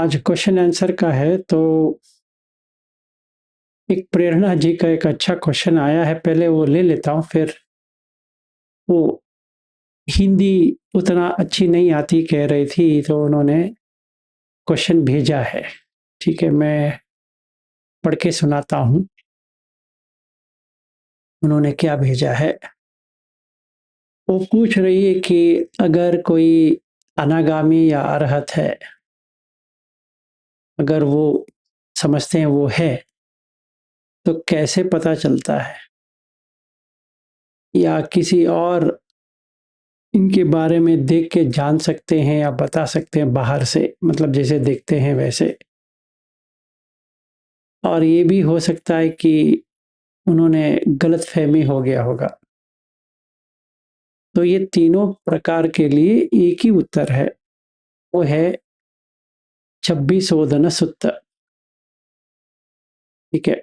आज question answer का है। तो एक प्रेरणा जी का एक अच्छा क्वेश्चन आया है, पहले वो ले लेता हूँ। फिर वो हिंदी उतना अच्छी नहीं आती कह रही थी, तो उन्होंने क्वेश्चन भेजा है। ठीक है, मैं पढ़ के सुनाता हूँ उन्होंने क्या भेजा है। वो पूछ रही है कि अगर कोई अनागामी या अरहत है, अगर वो समझते हैं वो है, तो कैसे पता चलता है, या किसी और इनके बारे में देख के जान सकते हैं या बता सकते हैं बाहर से, मतलब जैसे देखते हैं वैसे। और ये भी हो सकता है कि उन्होंने गलतफहमी हो गया होगा। तो ये तीनों प्रकार के लिए एक ही उत्तर है, वो है 26 सुत्त। ठीक है,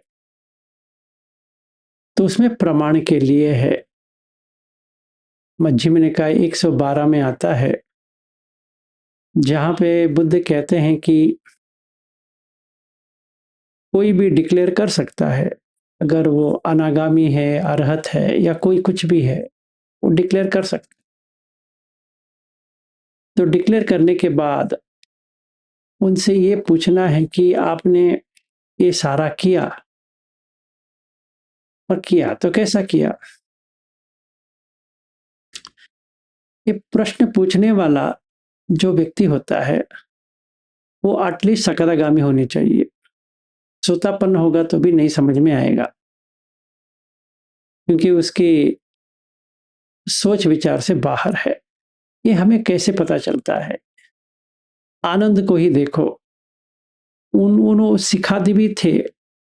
तो उसमें प्रमाण के लिए है। मध्यम निकाय 112 में आता है, जहां पे बुद्ध कहते हैं कि कोई भी डिक्लेयर कर सकता है, अगर वो अनागामी है, अरहत है, या कोई कुछ भी है, वो डिक्लेयर कर सकता। तो डिक्लेयर करने के बाद उनसे ये पूछना है कि आपने ये सारा किया, और किया तो कैसा किया। ये प्रश्न पूछने वाला जो व्यक्ति होता है, वो एटलीस्ट सकदागामी होनी चाहिए। सोतापन्न होगा तो भी नहीं समझ में आएगा, क्योंकि उसकी सोच विचार से बाहर है। ये हमें कैसे पता चलता है? आनंद को ही देखो, उन्होंने सिखाते भी थे,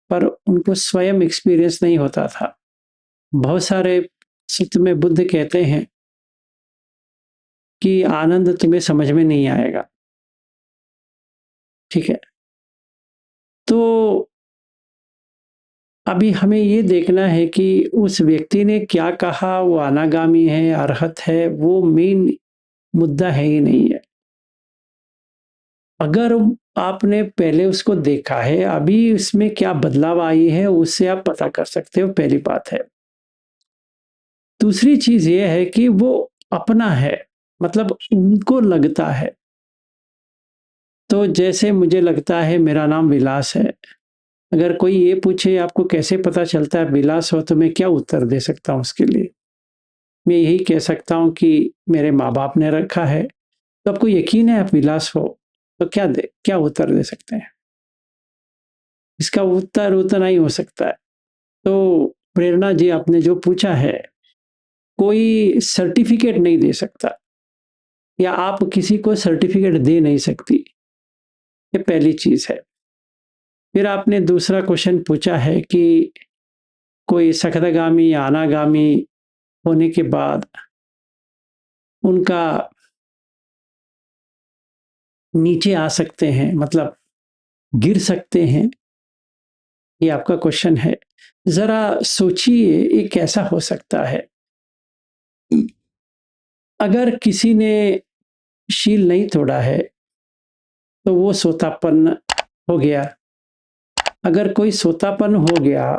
पर उनको स्वयं एक्सपीरियंस नहीं होता था। बहुत सारे सूत्र में बुद्ध कहते हैं कि आनंद तुम्हें समझ में नहीं आएगा। ठीक है, तो अभी हमें ये देखना है कि उस व्यक्ति ने क्या कहा, वो अनागामी है, अरहत है, वो मेन मुद्दा है ही नहीं है। अगर आपने पहले उसको देखा है, अभी उसमें क्या बदलाव आई है, उससे आप पता कर सकते हो, पहली बात है। दूसरी चीज ये है कि वो अपना है, मतलब उनको लगता है। तो जैसे मुझे लगता है मेरा नाम विलास है, अगर कोई ये पूछे आपको कैसे पता चलता है विलास हो, तो मैं क्या उत्तर दे सकता हूँ उसके लिए? मैं यही कह सकता हूँ कि मेरे माँ बाप ने रखा है, तो आपको यकीन है आप विलास हो, तो क्या उत्तर दे सकते हैं? इसका उत्तर उतना ही हो सकता है। तो प्रेरणा जी, आपने जो पूछा है, कोई सर्टिफिकेट नहीं दे सकता, या आप किसी को सर्टिफिकेट दे नहीं सकती। ये पहली चीज है। फिर आपने दूसरा क्वेश्चन पूछा है कि कोई सकदागामी या अनागामी होने के बाद उनका नीचे आ सकते हैं, मतलब गिर सकते हैं। ये आपका क्वेश्चन है। जरा सोचिए, ये कैसा हो सकता है? अगर किसी ने शील नहीं तोड़ा है, तो वो सोतापन्न हो गया। अगर कोई सोतापन्न हो गया,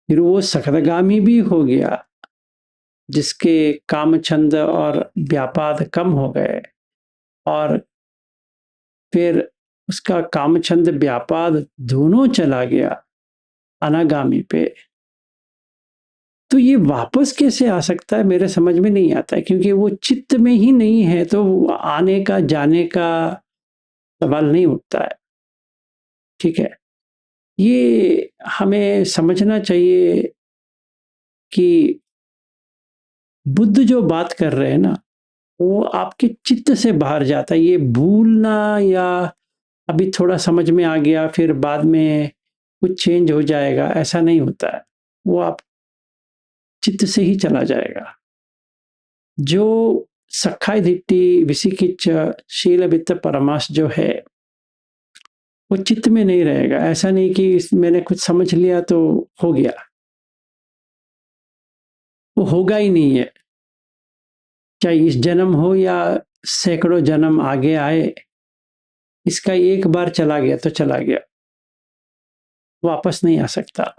फिर वो सकदागामी भी हो गया, जिसके कामछंद और व्यापाद कम हो गए, और फिर उसका कामछंद व्यापाद दोनों चला गया अनागामी पे। तो ये वापस कैसे आ सकता है, मेरे समझ में नहीं आता है, क्योंकि वो चित्त में ही नहीं है, तो आने का जाने का सवाल नहीं उठता है। ठीक है, ये हमें समझना चाहिए कि बुद्ध जो बात कर रहे हैं ना, वो आपके चित्त से बाहर जाता है। ये भूलना या अभी थोड़ा समझ में आ गया फिर बाद में कुछ चेंज हो जाएगा, ऐसा नहीं होता है। वो आप चित्त से ही चला जाएगा। जो सखाय दिट्टी विसिकिच शील वित्त परमाश जो है, वो चित्त में नहीं रहेगा। ऐसा नहीं कि मैंने कुछ समझ लिया तो हो गया, वो होगा ही नहीं है। चाहे इस जन्म हो या सैकड़ों जन्म आगे आए, इसका एक बार चला गया तो चला गया, वापस नहीं आ सकता।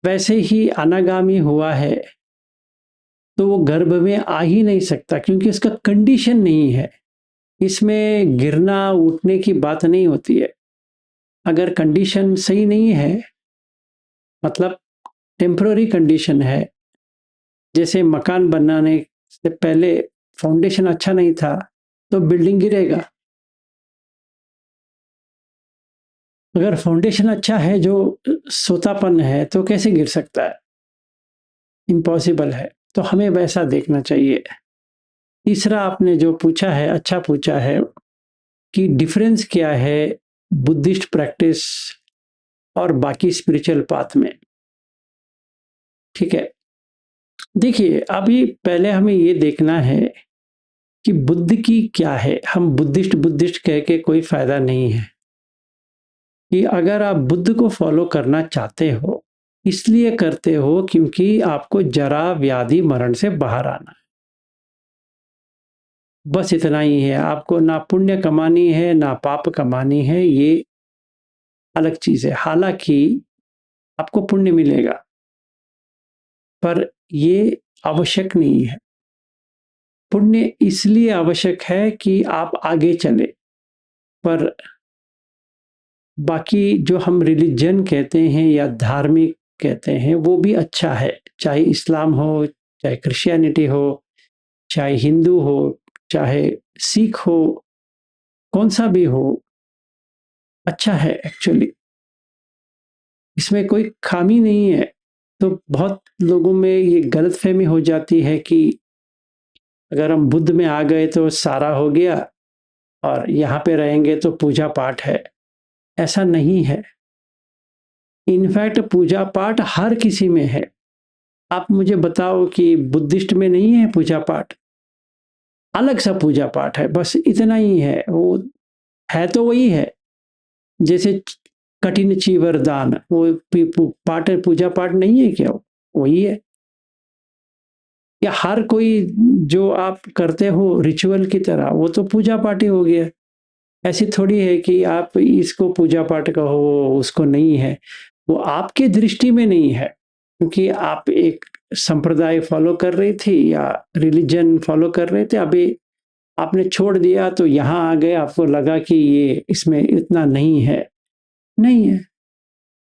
वैसे ही अनागामी हुआ है तो वो गर्भ में आ ही नहीं सकता, क्योंकि उसका कंडीशन नहीं है। इसमें गिरना उठने की बात नहीं होती है। अगर कंडीशन सही नहीं है, मतलब टेम्पररी कंडीशन है, जैसे मकान बनाने से पहले फाउंडेशन अच्छा नहीं था तो बिल्डिंग गिरेगा। अगर फाउंडेशन अच्छा है, जो सोतापन है, तो कैसे गिर सकता है? इम्पॉसिबल है। तो हमें वैसा देखना चाहिए। तीसरा आपने जो पूछा है, अच्छा पूछा है कि डिफरेंस क्या है बुद्धिस्ट प्रैक्टिस और बाकी स्पिरिचुअल पाथ में। ठीक है, देखिए अभी पहले हमें ये देखना है कि बुद्ध की क्या है। हम बुद्धिस्ट बुद्धिस्ट कह के कोई फायदा नहीं है। कि अगर आप बुद्ध को फॉलो करना चाहते हो, इसलिए करते हो क्योंकि आपको जरा व्याधि मरण से बाहर आना है, बस इतना ही है। आपको ना पुण्य कमानी है ना पाप कमानी है, ये अलग चीज है। हालांकि आपको पुण्य मिलेगा, पर ये आवश्यक नहीं है। पुण्य इसलिए आवश्यक है कि आप आगे चले, पर बाकी जो हम रिलीजन कहते हैं या धार्मिक कहते हैं वो भी अच्छा है, चाहे इस्लाम हो, चाहे क्रिश्चियनिटी हो, चाहे हिंदू हो, चाहे सिख हो, कौन सा भी हो, अच्छा है एक्चुअली। इसमें कोई खामी नहीं है। तो बहुत लोगों में ये गलतफहमी हो जाती है कि अगर हम बुद्ध में आ गए तो सारा हो गया और यहाँ पे रहेंगे तो पूजा पाठ है। ऐसा नहीं है। इनफैक्ट पूजा पाठ हर किसी में है। आप मुझे बताओ कि बुद्धिस्ट में नहीं है पूजा पाठ? अलग सा पूजा पाठ है, बस इतना ही है। वो है तो वही है, जैसे कठिन चीवर दान, वो पाठ पूजा पाठ नहीं है क्या? वही है। या हर कोई जो आप करते हो रिचुअल की तरह, वो तो पूजा पाठ ही हो गया। ऐसी थोड़ी है कि आप इसको पूजा पाठ कहो, उसको नहीं है। वो आपके दृष्टि में नहीं है, क्योंकि आप एक संप्रदाय फॉलो कर रही थी या रिलीजन फॉलो कर रहे थे, अभी आपने छोड़ दिया तो यहाँ आ गए, आपको लगा कि ये इसमें इतना नहीं है। नहीं है।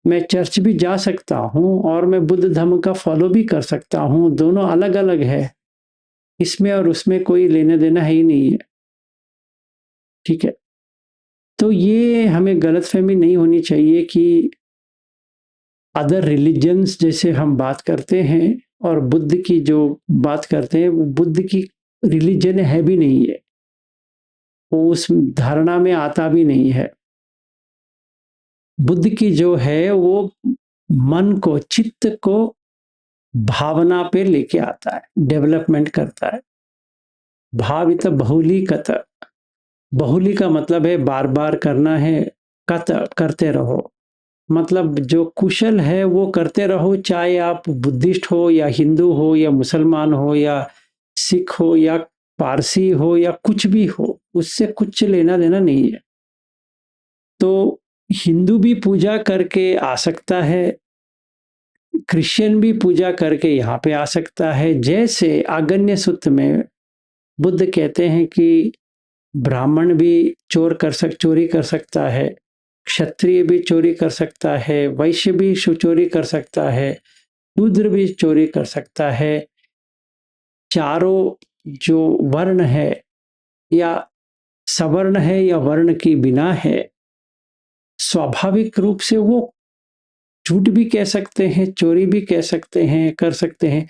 मैं चर्च भी जा सकता हूँ और मैं बुद्ध धर्म का फॉलो भी कर सकता हूँ, दोनों अलग अलग है। इसमें और उसमें कोई लेना देना है ही नहीं है। ठीक है, तो ये हमें गलतफहमी नहीं होनी चाहिए कि अदर रिलीजन्स जैसे हम बात करते हैं और बुद्ध की जो बात करते हैं, वो बुद्ध की रिलीजन है भी नहीं है, वो उस धारणा में आता भी नहीं है। बुद्ध की जो है वो मन को, चित्त को भावना पे लेके आता है, डेवलपमेंट करता है। भावित बहुली कत, बहुली का मतलब है बार बार करना है, कत करते रहो, मतलब जो कुशल है वो करते रहो, चाहे आप बुद्धिस्ट हो या हिंदू हो या मुसलमान हो या सिख हो या पारसी हो या कुछ भी हो, उससे कुछ लेना देना नहीं है। तो हिंदू भी पूजा करके आ सकता है, क्रिश्चियन भी पूजा करके यहाँ पे आ सकता है। जैसे आगन्य सूत्र में बुद्ध कहते हैं कि ब्राह्मण भी चोरी कर सकता है, क्षत्रिय भी चोरी कर सकता है, वैश्य भी चोरी कर सकता है, शूद्र भी चोरी कर सकता है। चारों जो वर्ण है या सवर्ण है या वर्ण की बिना है, स्वाभाविक रूप से वो झूठ भी कह सकते हैं, चोरी भी कह सकते हैं, कर सकते हैं।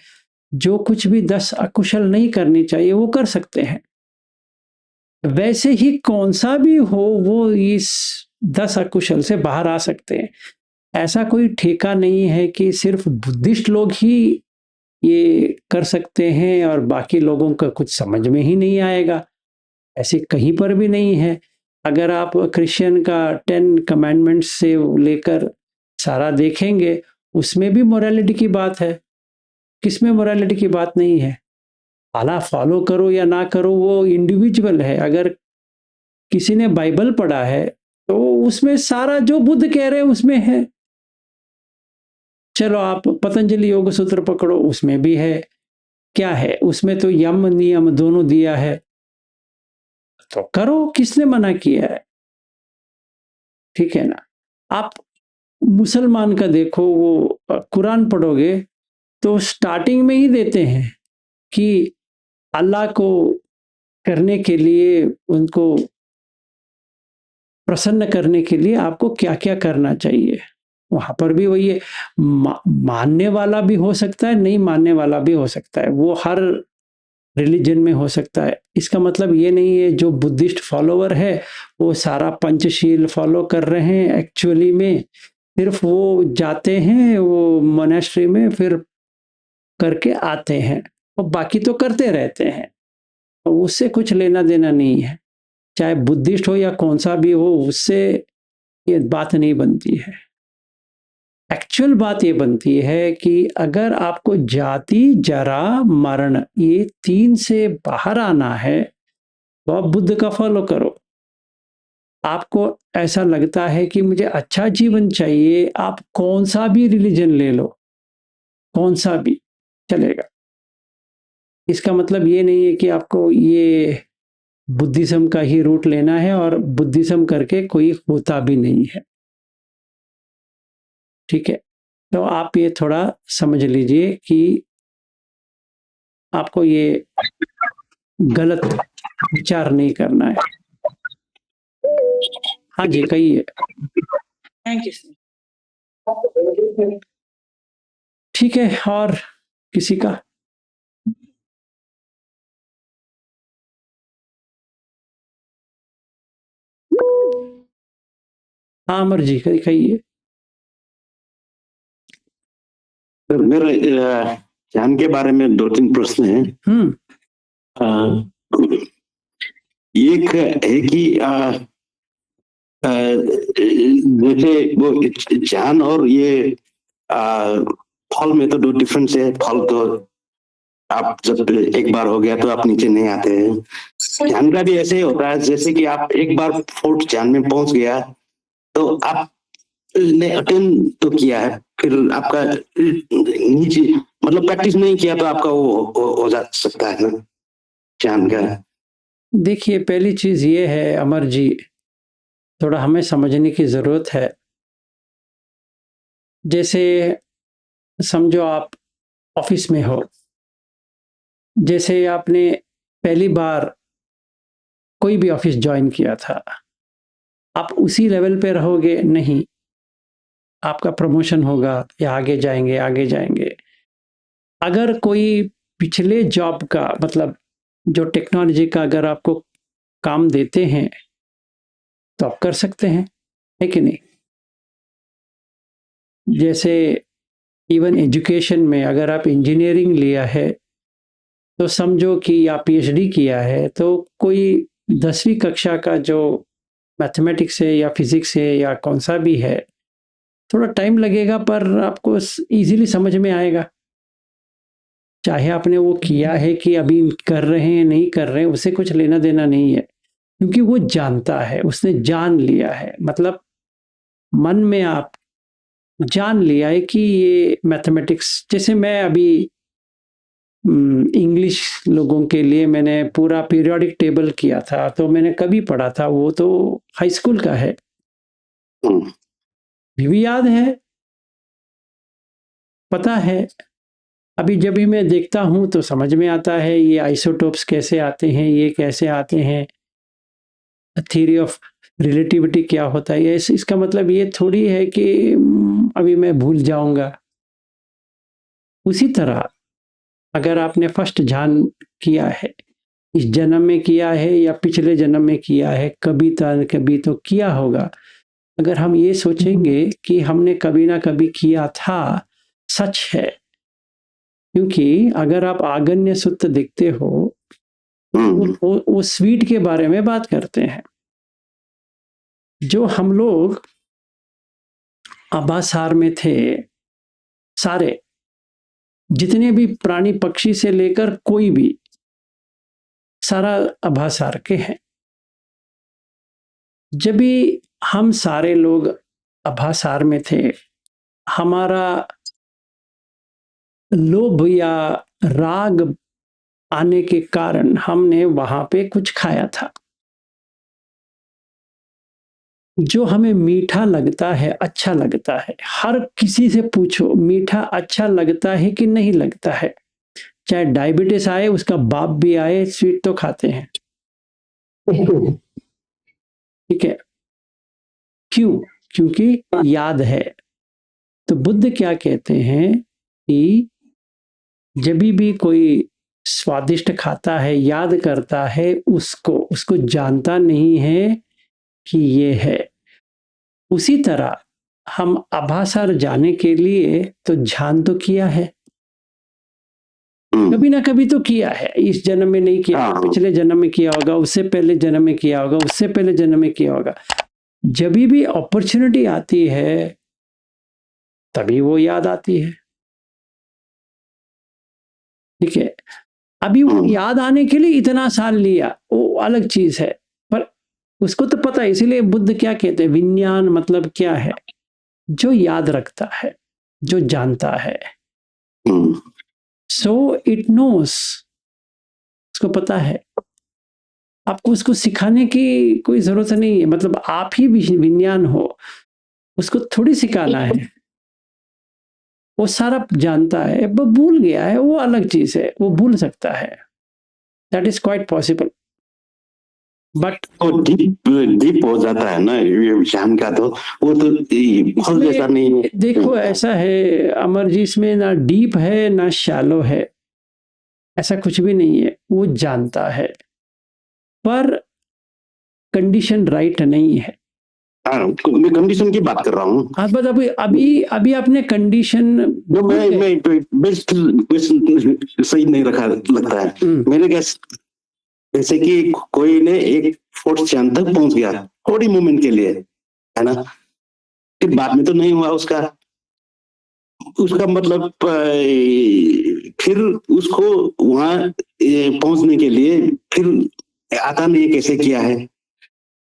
जो कुछ भी 10 अकुशल नहीं करनी चाहिए वो कर सकते हैं। वैसे ही कौन सा भी हो वो इस 10 अकुशल से बाहर आ सकते हैं। ऐसा कोई ठेका नहीं है कि सिर्फ बुद्धिस्ट लोग ही ये कर सकते हैं और बाकी लोगों का कुछ समझ में ही नहीं आएगा। ऐसे कहीं पर भी नहीं है। अगर आप क्रिश्चियन का 10 कमांडमेंट्स से लेकर सारा देखेंगे, उसमें भी मोरालिटी की बात है। किसमें मोरालिटी की बात नहीं है? अल्लाह फॉलो करो या ना करो वो इंडिविजुअल है। अगर किसी ने बाइबल पढ़ा है तो उसमें सारा जो बुद्ध कह रहे हैं उसमें है। चलो आप पतंजलि योग सूत्र पकड़ो, उसमें भी है। क्या है उसमें? तो यम नियम दोनों दिया है, तो करो, किसने मना किया है? ठीक है ना। आप मुसलमान का देखो, वो कुरान पढ़ोगे तो स्टार्टिंग में ही देते हैं कि अल्लाह को करने के लिए, उनको प्रसन्न करने के लिए आपको क्या क्या करना चाहिए। वहां पर भी वही है, मानने वाला भी हो सकता है, नहीं मानने वाला भी हो सकता है, वो हर रिलीजन में हो सकता है। इसका मतलब ये नहीं है जो बुद्धिस्ट फॉलोवर है वो सारा पंचशील फॉलो कर रहे हैं। एक्चुअली में सिर्फ वो जाते हैं वो मोनेस्ट्री में, फिर करके आते हैं और बाकी तो करते रहते हैं, तो उससे कुछ लेना देना नहीं है। चाहे बुद्धिस्ट हो या कौन सा भी हो, उससे ये बात नहीं बनती है। एक्चुअल बात ये बनती है कि अगर आपको जाति, जरा, मरण ये 3 से बाहर आना है तो आप बुद्ध का फॉलो करो। आपको ऐसा लगता है कि मुझे अच्छा जीवन चाहिए, आप कौन सा भी रिलीजन ले लो, कौन सा भी चलेगा। इसका मतलब ये नहीं है कि आपको ये बुद्धिज्म का ही रूट लेना है, और बुद्धिज्म करके कोई होता भी नहीं है। ठीक है, तो आप ये थोड़ा समझ लीजिए कि आपको ये गलत विचार नहीं करना है। हाँ जी, कहिए। Thank you sir. ठीक है, और किसी का? हाँ अमर जी, कहिए। मेरे ध्यान के बारे में 2-3 प्रश्न हैं। एक है कि जैसे वो ध्यान और ये फल में तो 2 डिफरेंस है। फल तो आप जब एक बार हो गया तो आप नीचे नहीं आते हैं। ध्यान का भी ऐसे ही होता है, जैसे कि आप एक बार 4th ध्यान में पहुंच गया तो आप ने अटेंड तो किया है, फिर आपका नीचे मतलब प्रैक्टिस नहीं किया तो आपका वो हो जा सकता है ना ध्यान का। देखिए, पहली चीज ये है अमर जी, थोड़ा हमें समझने की जरूरत है। जैसे समझो आप ऑफिस में हो, जैसे आपने पहली बार कोई भी ऑफिस ज्वाइन किया था, आप उसी लेवल पे रहोगे नहीं, आपका प्रमोशन होगा या आगे जाएंगे आगे जाएंगे। अगर कोई पिछले जॉब का मतलब जो टेक्नोलॉजी का अगर आपको काम देते हैं तो आप कर सकते हैं, है कि नहीं? जैसे इवन एजुकेशन में अगर आप इंजीनियरिंग लिया है तो समझो कि आप पीएचडी किया है, तो कोई 10वीं कक्षा का जो मैथमेटिक्स है या फिजिक्स है या कौन सा भी है, थोड़ा टाइम लगेगा पर आपको इजीली समझ में आएगा। चाहे आपने वो किया है कि अभी कर रहे हैं नहीं कर रहे हैं, उससे कुछ लेना देना नहीं है, क्योंकि वो जानता है, उसने जान लिया है। मतलब मन में आप जान लिया है कि ये मैथमेटिक्स, जैसे मैं अभी इंग्लिश लोगों के लिए मैंने पूरा पीरियोडिक टेबल किया था, तो मैंने कभी पढ़ा था, वो तो हाई स्कूल का है, भी याद है, पता है। अभी जब भी मैं देखता हूं तो समझ में आता है ये आइसोटोप्स कैसे आते हैं, ये कैसे आते हैं, थ्योरी ऑफ रिलेटिविटी क्या होता है। इसका मतलब ये थोड़ी है कि अभी मैं भूल जाऊंगा। उसी तरह अगर आपने फर्स्ट ध्यान किया है, इस जन्म में किया है या पिछले जन्म में किया है, कभी तो किया होगा। अगर हम ये सोचेंगे कि हमने कभी ना कभी किया था, सच है। क्योंकि अगर आप आगन्य सूत्र देखते हो, वो स्वीट के बारे में बात करते हैं। जो हम लोग आबासार में थे, सारे जितने भी प्राणी पक्षी से लेकर कोई भी, सारा आभासार के हैं। जब भी हम सारे लोग अभासार में थे, हमारा लोभ या राग आने के कारण हमने वहां पे कुछ खाया था जो हमें मीठा लगता है, अच्छा लगता है। हर किसी से पूछो मीठा अच्छा लगता है कि नहीं लगता है। चाहे डायबिटीज आए, उसका बाप भी आए, स्वीट तो खाते हैं। ठीक है, क्यों? क्योंकि याद है। तो बुद्ध क्या कहते हैं कि जब भी कोई स्वादिष्ट खाता है, याद करता है, उसको जानता नहीं है कि ये है। उसी तरह हम आभासार जाने के लिए तो ध्यान तो किया है, कभी ना कभी तो किया है। इस जन्म में नहीं किया, पिछले जन्म में किया होगा, उससे पहले जन्म में किया होगा, उससे पहले जन्म में किया होगा। जब भी अपॉर्चुनिटी आती है तभी वो याद आती है। ठीक है, अभी वो याद आने के लिए इतना साल लिया, वो अलग चीज है, पर उसको तो पता है। इसीलिए बुद्ध क्या कहते हैं, विज्ञान मतलब क्या है? जो याद रखता है, जो जानता है। सो इट नोस, उसको पता है। आपको उसको सिखाने की कोई जरूरत नहीं है। मतलब आप ही विज्ञान हो, उसको थोड़ी सिखाना है। वो सारा जानता है, वो भूल गया है, वो अलग चीज है, वो भूल सकता है। That is quite possible, but तो डीप हो जाता है ना ये ज्ञान का, तो वो तो फल जैसा नहीं है। देखो ऐसा है अमर जी, इसमें ना डीप है ना शैलो है, ऐसा कुछ भी नहीं है। वो जानता है पर कंडीशन राइट नहीं है। मैं कंडीशन की बात कर रहा हूँ। हाँ, बस अभी आपने कंडीशन जो मैं बेस्ट सही नहीं रखा लगता है। मैंने क्या, जैसे कि कोई ने एक फोर्थ चांद तक पहुंच गया थोड़ी मोमेंट के लिए, है ना, फिर बाद में तो नहीं हुआ उसका मतलब फिर उसको वहां पहुंचने के लिए फिर आता नहीं कैसे किया है।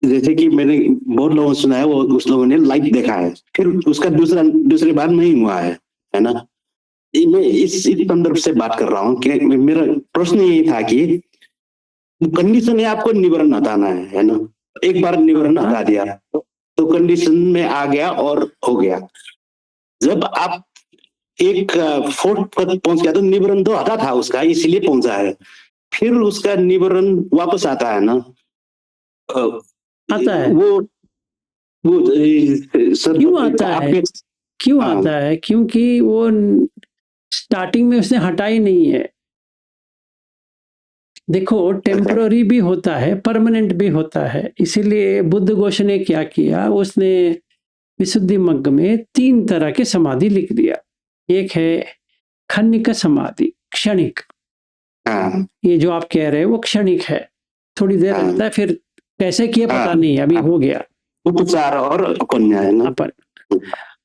जैसे कि मैंने बहुत लोगों से सुना है, वो उस लोगों ने लाइट देखा है, फिर उसका दूसरी बार नहीं हुआ है ना। मैं इस संदर्भ से बात कर रहा हूँ कि मेरा प्रश्न यही था कि कंडीशन है, आपको निवारण हटाना है ना। एक बार निवारण हटा दिया तो कंडीशन में आ गया और हो गया। जब आप एक फोर्थ पर पहुंच गया तो निवारण तो हटा था उसका, इसलिए पहुंचा है। फिर उसका निवारण वापस आता है ना, आता है। वो क्यों आता है? क्यों आता है? क्योंकि वो स्टार्टिंग में उसने हटा ही नहीं है। देखो टेम्पररी भी होता है, परमानेंट भी होता है। इसीलिए बुद्ध घोष ने क्या किया, उसने विशुद्धि मग्ग में 3 तरह के समाधि लिख दिया। एक है खनिक समाधि, क्षणिक। ये जो आप कह रहे हैं वो क्षणिक है, थोड़ी देर रहता है, फिर कैसे किया पता नहीं, अभी हो गया। उपचार और अपन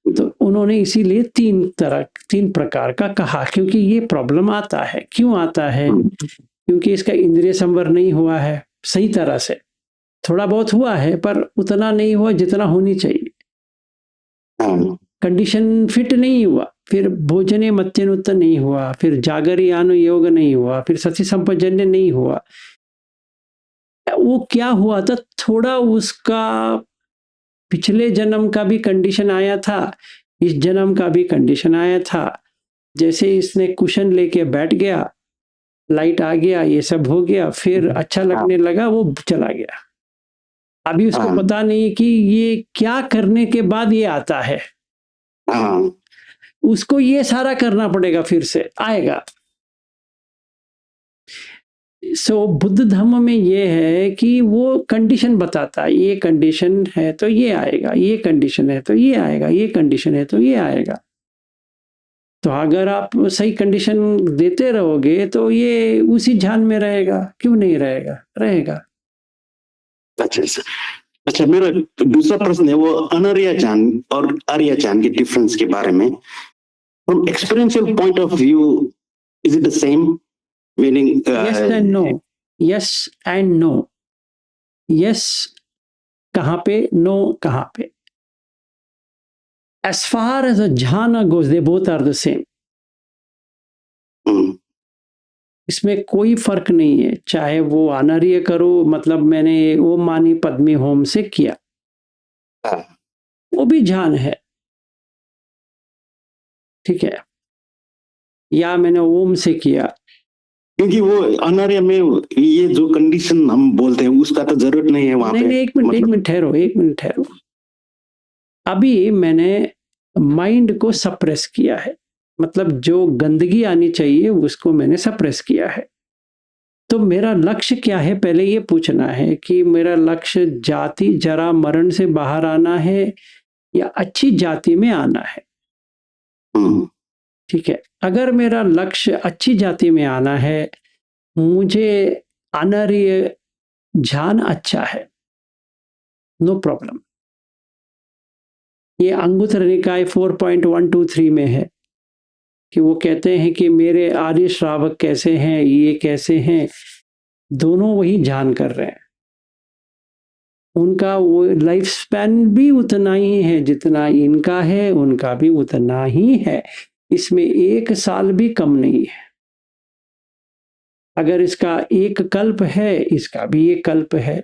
तो उन्होंने इसीलिए 3 प्रकार का कहा, क्योंकि ये प्रॉब्लम आता है। क्यों आता है? क्योंकि इसका इंद्रिय संवर नहीं हुआ है सही तरह से। थोड़ा बहुत हुआ है पर उतना नहीं हुआ जितना होनी चाहिए। कंडीशन फिट नहीं हुआ, फिर भोजने मत्यनुत्तर नहीं हुआ, फिर जागरियानु योग नहीं हुआ, फिर सती संपजन्य नहीं हुआ। वो क्या हुआ था, थोड़ा उसका पिछले जन्म का भी कंडीशन आया था, इस जन्म का भी कंडीशन आया था। जैसे इसने कुशन लेके बैठ गया, लाइट आ गया, ये सब हो गया, फिर अच्छा लगने लगा, वो चला गया। अभी उसको पता नहीं कि ये क्या करने के बाद ये आता है। उसको ये सारा करना पड़ेगा, फिर से आएगा। सो बुद्ध धर्म में ये है कि वो कंडीशन बताता है, ये कंडीशन है तो ये आएगा, ये कंडीशन है तो ये आएगा, ये कंडीशन है तो ये आएगा। तो अगर आप सही कंडीशन देते रहोगे तो ये उसी ध्यान में रहेगा। क्यों नहीं रहेगा? रहेगा। अच्छा, मेरा दूसरा प्रश्न है वो अनार्य ज्ञान और आर्य ज्ञान के डिफरेंस के बारे में। From experiential point of view, is it the same meaning? Yes and no, yes and no. Yes, कहाँ पे, नो कहाँ पे। As far as a jhana goes, they both are the same. हम्म, इसमें कोई फर्क नहीं है, चाहे वो अनार्य करो, मतलब मैंने ओम मानी पद्मी होम से किया, हाँ, वो भी ध्यान है, ठीक है, या मैंने ओम से किया। क्योंकि वो अनार्य में ये जो कंडीशन हम बोलते हैं उसका तो जरूरत नहीं है वहां नहीं पे। नहीं, एक मिनट मतलब ठहरो, एक मिनट ठहरो। अभी मैंने माइंड को सप्रेस किया है, मतलब जो गंदगी आनी चाहिए उसको मैंने सप्रेस किया है। तो मेरा लक्ष्य क्या है, पहले ये पूछना है कि मेरा लक्ष्य जाति जरा मरण से बाहर आना है या अच्छी जाति में आना है। हम्म, ठीक है, अगर मेरा लक्ष्य अच्छी जाति में आना है, मुझे अनार्य ध्यान अच्छा है, नो प्रॉब्लम। ये अंगुत्तर निकाय 4.123 में है कि वो कहते हैं कि मेरे आर्य श्रावक कैसे हैं, ये कैसे हैं, दोनों वही ध्यान कर रहे हैं। उनका वो लाइफ स्पैन भी उतना ही है जितना इनका है, उनका भी उतना ही है, इसमें 1 साल भी कम नहीं है। अगर इसका 1 कल्प है, इसका भी 1 कल्प है,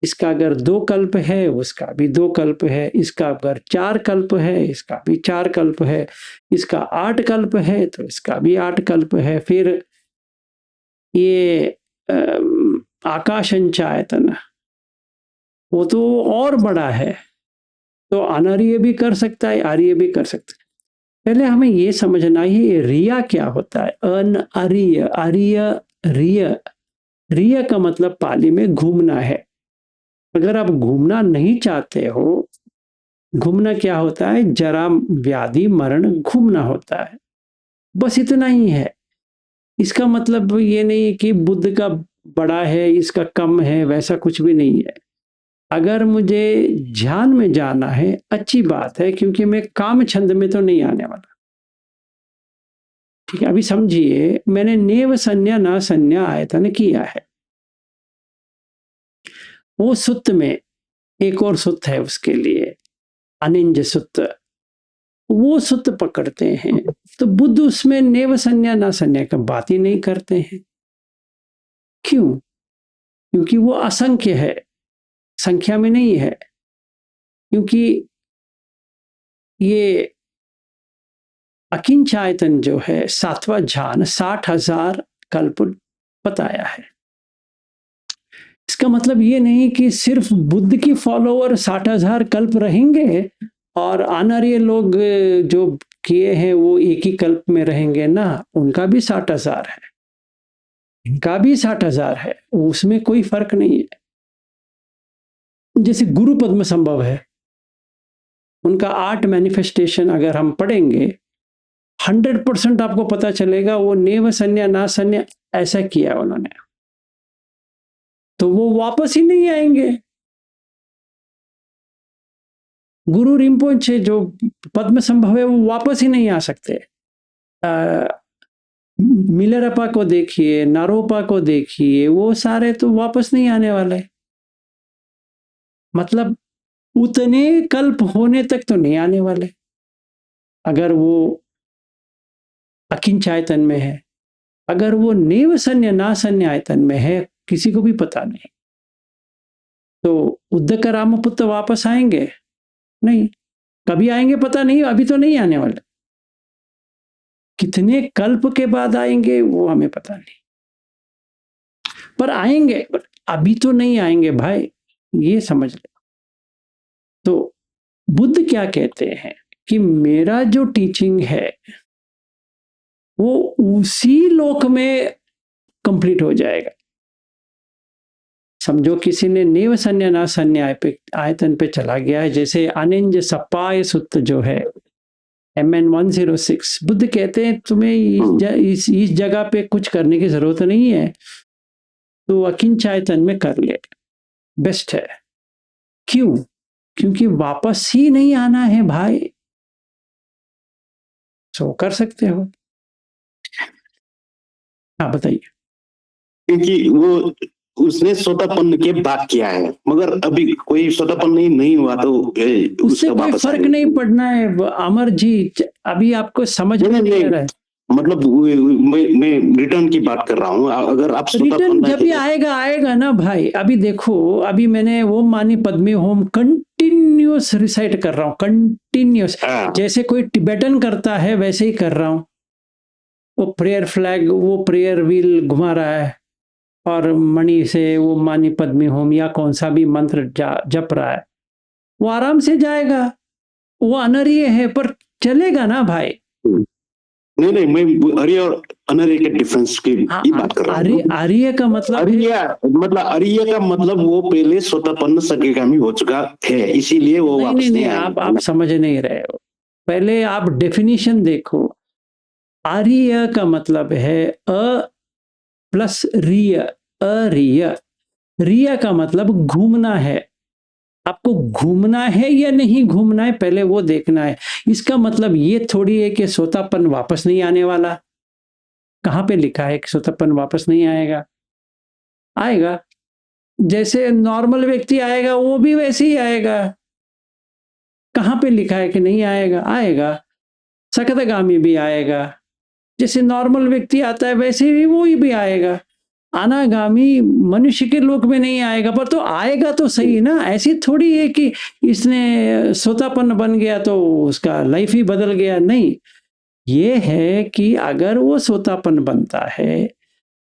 इसका अगर 2 कल्प है, उसका भी 2 कल्प है, इसका अगर 4 कल्प है, इसका भी 4 कल्प है, इसका 8 कल्प है तो इसका भी 8 कल्प है। फिर ये आकाशंचायतन, वो तो और बड़ा है, तो अनार्य भी कर सकता है, आर्य भी कर सकता है। पहले हमें ये समझना ही रिया क्या होता है, अनअर्य, आर्य, रिय। रिय का मतलब पाली में घूमना है। अगर आप घूमना नहीं चाहते हो, घूमना क्या होता है, जरा व्याधि मरण घूमना होता है, बस इतना ही है। इसका मतलब ये नहीं कि बुद्ध का बड़ा है, इसका कम है, वैसा कुछ भी नहीं है। अगर मुझे ध्यान में जाना है, अच्छी बात है, क्योंकि मैं काम छंद में तो नहीं आने वाला। ठीक है, अभी समझिए, मैंने नेव संज्ञा न संज्ञा आयतन किया है। वो सुत्त में एक और सुत्त है उसके लिए, अनिंज सुत्त, वो सुत्त पकड़ते हैं। तो बुद्ध उसमें नेव संज्ञा न संज्ञा का बात ही नहीं करते हैं। क्यों? क्योंकि वो असंख्य है, संख्या में नहीं है। क्योंकि ये अकिंचायतन जो है, 7वां ध्यान 60,000 कल्प बताया है। इसका मतलब ये नहीं कि सिर्फ बुद्ध की फॉलोअर 60,000 कल्प रहेंगे और अनार्य लोग जो किए हैं वो एक ही कल्प में रहेंगे ना, उनका भी 60,000 है, इनका भी 60,000 है, उसमें कोई फर्क नहीं है। जैसे गुरु पद्म संभव है, उनका 8 मैनिफेस्टेशन अगर हम पढ़ेंगे, 100% आपको पता चलेगा वो नेव संज्ञा ना संज्ञा ऐसा किया उन्होंने, तो वो वापस ही नहीं आएंगे। गुरु रिम्पोचे जो पद्म संभव है वो वापस ही नहीं आ सकते। मिलरपा को देखिए, नारोपा को देखिए, वो सारे तो वापस नहीं आने वाले। मतलब उतने कल्प होने तक तो नहीं आने वाले, अगर वो अकिंचायतन में है। अगर वो नेव संज्ञा ना संज्ञा आयतन में है, किसी को भी पता नहीं। तो उद्धक रामपुत्र वापस आएंगे? नहीं। कभी आएंगे पता नहीं, अभी तो नहीं आने वाले। कितने कल्प के बाद आएंगे वो हमें पता नहीं, पर आएंगे, अभी तो नहीं आएंगे भाई, ये समझ ले। तो बुद्ध क्या कहते हैं कि मेरा जो टीचिंग है वो उसी लोक में कंप्लीट हो जाएगा। समझो किसी ने नेव संज्ञा ना संज्ञा आयतन पे चला गया है, जैसे अनिंज सप्पाय सुत्त जो है MN 106, बुद्ध कहते हैं तुम्हें इस जगह पे कुछ करने की जरूरत नहीं है, तो अकिंचायतन में कर ले, बेस्ट है। क्यों? क्योंकि वापस ही नहीं आना है भाई, सो कर सकते हो। हाँ बताइए। क्योंकि वो उसने सोतापन के बात किया है, मगर अभी कोई सोतापन नहीं हुआ तो उससे उसका कोई वापस फर्क आएगा। नहीं पड़ना है अमर जी। अभी आपको समझ में नहीं आ रहा है। मतलब मैं रिटर्न की बात कर रहा हूँ। अगर आप रिटर्न सोतापन जब भी आएगा आएगा ना भाई। अभी देखो, अभी मैंने ओम Mani Padme home continuous recite कर रहा हूँ, कंटिन्यूअस, जैसे कोई टिबेटन करता है वैसे ही कर रहा हूँ। वो प्रेयर फ्लैग, वो प्रेयर व्हील घुमा रहा है और मणि से वो मानी पद्मी होम या कौन सा भी मंत्र जप रहा है, वो आराम से जाएगा। वो अनर्य है पर चलेगा ना भाई। नहीं, मैं आर्य और अनर्य के डिफरेंस की बात कर रहा हूँ। आर्य का मतलब आर्य का मतलब वो पहले स्वतःपन्न सकेगामी हो चुका है, इसीलिए वो वापस नहीं आएगा। आप समझ नहीं रहे हो। पहले आप डेफिनेशन देखो। आर्य का मतलब है अ प्लस रिय, अरिय। रिय का मतलब घूमना है। आपको घूमना है या नहीं घूमना है, पहले वो देखना है। इसका मतलब ये थोड़ी है कि सोतापन वापस नहीं आने वाला। कहाँ पे लिखा है कि सोतापन वापस नहीं आएगा? आएगा। जैसे नॉर्मल व्यक्ति आएगा वो भी वैसे ही आएगा। कहाँ पे लिखा है कि नहीं आएगा? आएगा। सकतगामी भी आएगा। जैसे नॉर्मल व्यक्ति आता है वैसे ही वो ही भी आएगा। अनागामी मनुष्य के लोक में नहीं आएगा, पर तो आएगा तो सही ना। ऐसी थोड़ी है कि इसने सोतापन बन गया तो उसका लाइफ ही बदल गया। नहीं, ये है कि अगर वो सोतापन बनता है,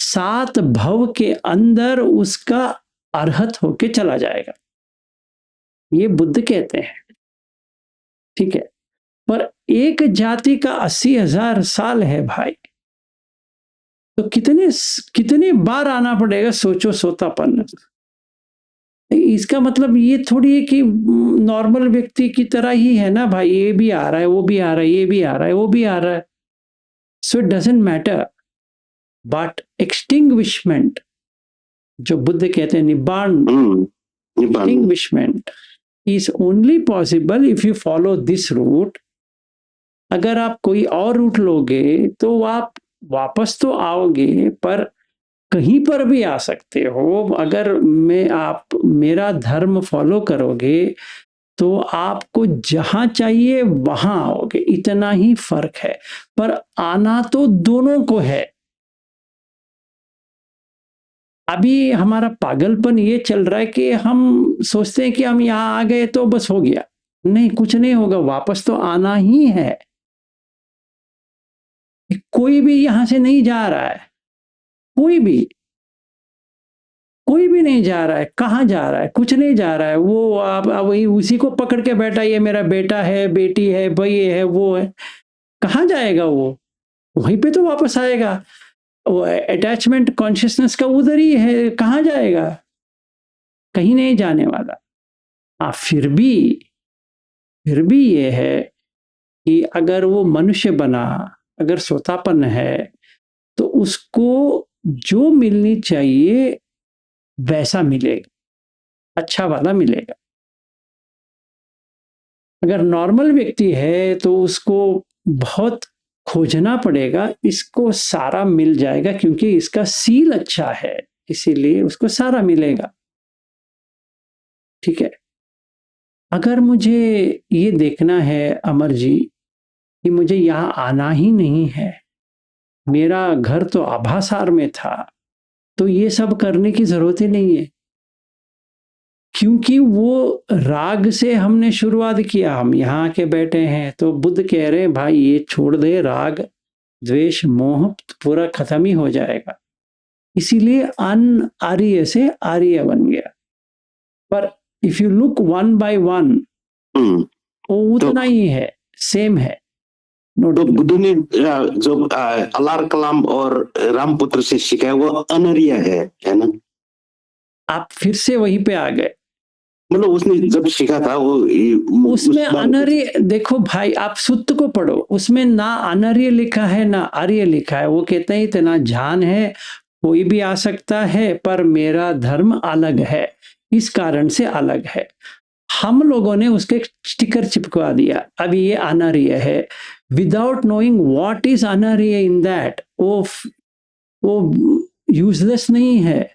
7 भव के अंदर उसका अर्हत होके चला जाएगा। ये बुद्ध कहते हैं, ठीक है। पर एक जाति का 80,000 साल है भाई, तो कितने बार आना पड़ेगा? सोचो सोतापन। इसका मतलब ये थोड़ी है कि नॉर्मल व्यक्ति की तरह ही है ना भाई, ये भी आ रहा है, वो भी आ रहा है, ये भी आ रहा है, वो भी आ रहा है। So it doesn't matter. But extinguishment, जो बुद्ध कहते हैं निब्बाण, extinguishment is only possible if you follow this route. अगर आप कोई और रूट लोगे तो आप वापस तो आओगे, पर कहीं पर भी आ सकते हो। अगर आप मेरा धर्म फॉलो करोगे तो आपको जहां चाहिए वहां आओगे, इतना ही फर्क है। पर आना तो दोनों को है। अभी हमारा पागलपन ये चल रहा है कि हम सोचते हैं कि हम यहां आ गए तो बस हो गया। नहीं, कुछ नहीं होगा, वापस तो आना ही है। कोई भी यहां से नहीं जा रहा है, कोई भी नहीं जा रहा है। कहाँ जा रहा है? कुछ नहीं जा रहा है। वो आप वही उसी को पकड़ के बैठा, ये मेरा बेटा है, बेटी है, भाई है, वो है। कहाँ जाएगा वो? वहीं पे तो वापस आएगा। वो अटैचमेंट कॉन्शियसनेस का उधर ही है, कहाँ जाएगा? कहीं नहीं जाने वाला। हाँ, फिर भी ये है कि अगर वो मनुष्य बना, अगर सोतापन है, तो उसको जो मिलनी चाहिए वैसा मिलेगा, अच्छा वाला मिलेगा। अगर नॉर्मल व्यक्ति है तो उसको बहुत खोजना पड़ेगा। इसको सारा मिल जाएगा क्योंकि इसका सील अच्छा है, इसीलिए उसको सारा मिलेगा, ठीक है। अगर मुझे ये देखना है अमर जी कि मुझे यहाँ आना ही नहीं है, मेरा घर तो आभासार में था, तो ये सब करने की जरूरत ही नहीं है। क्योंकि वो राग से हमने शुरुआत किया, हम यहाँ के बैठे हैं। तो बुद्ध कह रहे हैं भाई ये छोड़ दे, राग द्वेष मोह पूरा खत्म ही हो जाएगा। इसीलिए अन आर्य से आर्य बन गया। पर if you look one by one, वो उतना ही है, सेम है। तो बुद्ध ने जो अलार कलाम और रामपुत्र से सीखा है वो अनर्य है ना? आप फिर से वहीं पे आ गए। मतलब उसने जब सीखा था वो उसमें अनर्य, देखो भाई आप सुत्त को पढ़ो, उसमें ना अनर्य लिखा है ना आर्य लिखा है। वो कहते हैं इतना जान है, कोई भी आ सकता है, पर मेरा धर्म अलग है, इस कारण से अलग है। हम लोगों ने उसके स्टिकर चिपका दिया। अब ये अनर्य है, without knowing what is anariya in that. वो यूजलेस नहीं है।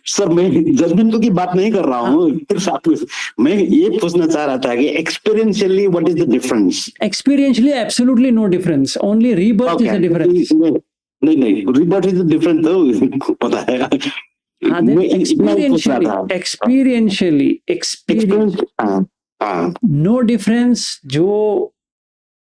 सर मैं जजमेंट की बात नहीं कर रहा हूँ, सिर्फ आपको मैं ये पूछना चाह रहा था कि experientially what is the difference? Experientially, absolutely no difference. Only rebirth is the difference. नहीं rebirth is different तो पता है। हाँ, then मैं इतना पूछ रहा था। experientially, no difference. जो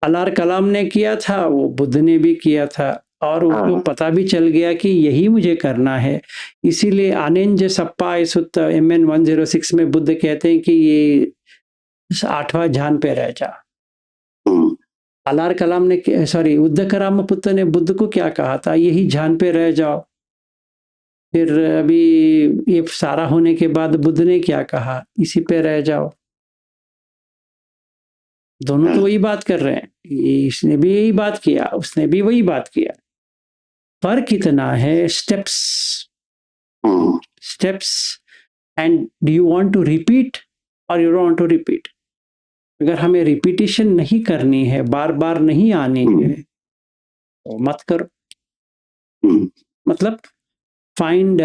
अलार कलाम ने किया था वो बुद्ध ने भी किया था, और उसको पता भी चल गया कि यही मुझे करना है। इसीलिए आनंद सप्पा सुत्त MN 106 में बुद्ध कहते हैं कि ये 8वां ध्यान पे रह जा। अलार कलाम ने सॉरी उद्दकराम पुत्र ने बुद्ध को क्या कहा था? यही ध्यान पे रह जाओ। फिर अभी ये सारा होने के बाद बुद्ध ने क्या कहा? इसी पे रह जाओ। दोनों तो वही बात कर रहे हैं, इसने भी यही बात किया, उसने भी वही बात किया। फर्क इतना है steps and do you want to repeat और you don't want to repeat. अगर हमें रिपीटिशन नहीं करनी है, बार बार नहीं आनी है, तो मत करो। मतलब फाइंड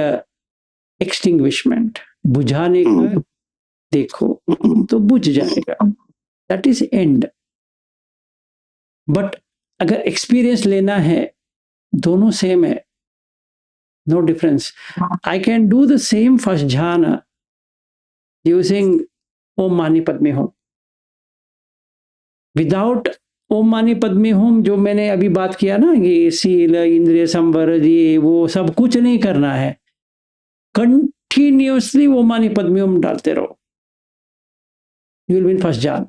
एक्सटिंग्विशमेंट, बुझाने का देखो तो बुझ जाएगा, दैट इज एंड। बट अगर एक्सपीरियंस लेना है, दोनों सेम है, no difference. I can do the same first dhyan using Om Mani Padme home, without Om Mani Padme home. जो मैंने अभी बात किया ना, ये सील इंद्रिय संवर, ये वो सब कुछ नहीं करना है, कंटिन्यूअसली ओम मानी पद्मे होम डालते रहो, यू विल विन फर्स्ट ध्यान।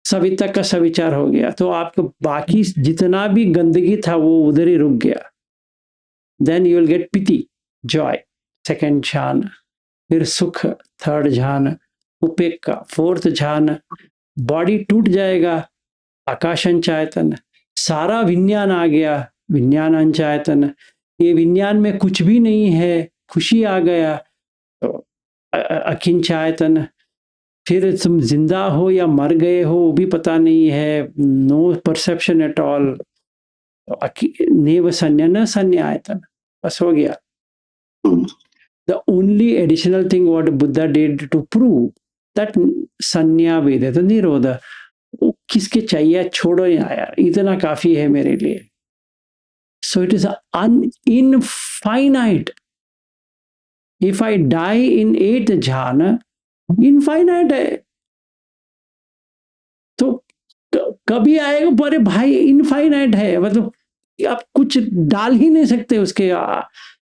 सविता का सविचार हो गया तो आपको बाकी जितना भी गंदगी था वो उधर ही रुक गया। Then you will get piti, joy, second dhyana. फिर सुख, थर्ड ध्यान। उपेक्षा, फोर्थ ध्यान। बॉडी टूट जाएगा, आकाशंचायतन। सारा विज्ञान आ गया, विज्ञान अंचायतन। ये विज्ञान में कुछ भी नहीं है, खुशी आ गया तो अकिंचायतन। फिर तुम जिंदा हो या मर गए हो वो भी पता नहीं है, नो परसेप्शन एट ऑल। नेव संज्ञा न संज्ञायतन, बस हो गया। The only additional thing what Buddha did to prove that संज्ञा वेद है तो निरोध, वो किसके चाहिए, छोड़ो यार, इतना काफी है मेरे लिए। So it is infinite. If I die in 8th jhana, infinite है, तो कभी आएगा, पर भाई इनफाइनाइट है, मतलब आप कुछ डाल ही नहीं सकते उसके।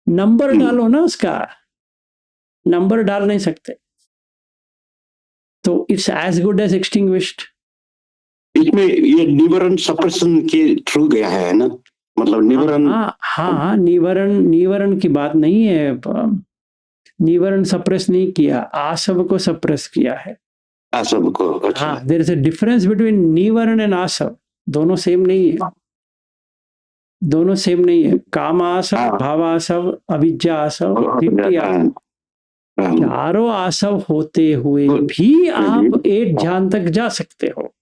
नंबर डालो ना, उसका नंबर डाल नहीं सकते, तो it's as good as extinguished. इसमें ये निवारण सप्रेशन के थ्रू गया है ना, मतलब निवारण। हाँ, निवारण की बात नहीं है। निवारण सप्रेस नहीं किया, आसव को सप्रेस किया है। आसव को, अच्छा। हाँ, there is a difference between nivaran and asav. दोनों सेम नहीं है, दोनों सेम नहीं है। काम आसव, भाव आसव, अविद्या आसव, दिट्ठि आसव, चारों आसव होते हुए भी आप 8 ध्यान तक जा सकते हो।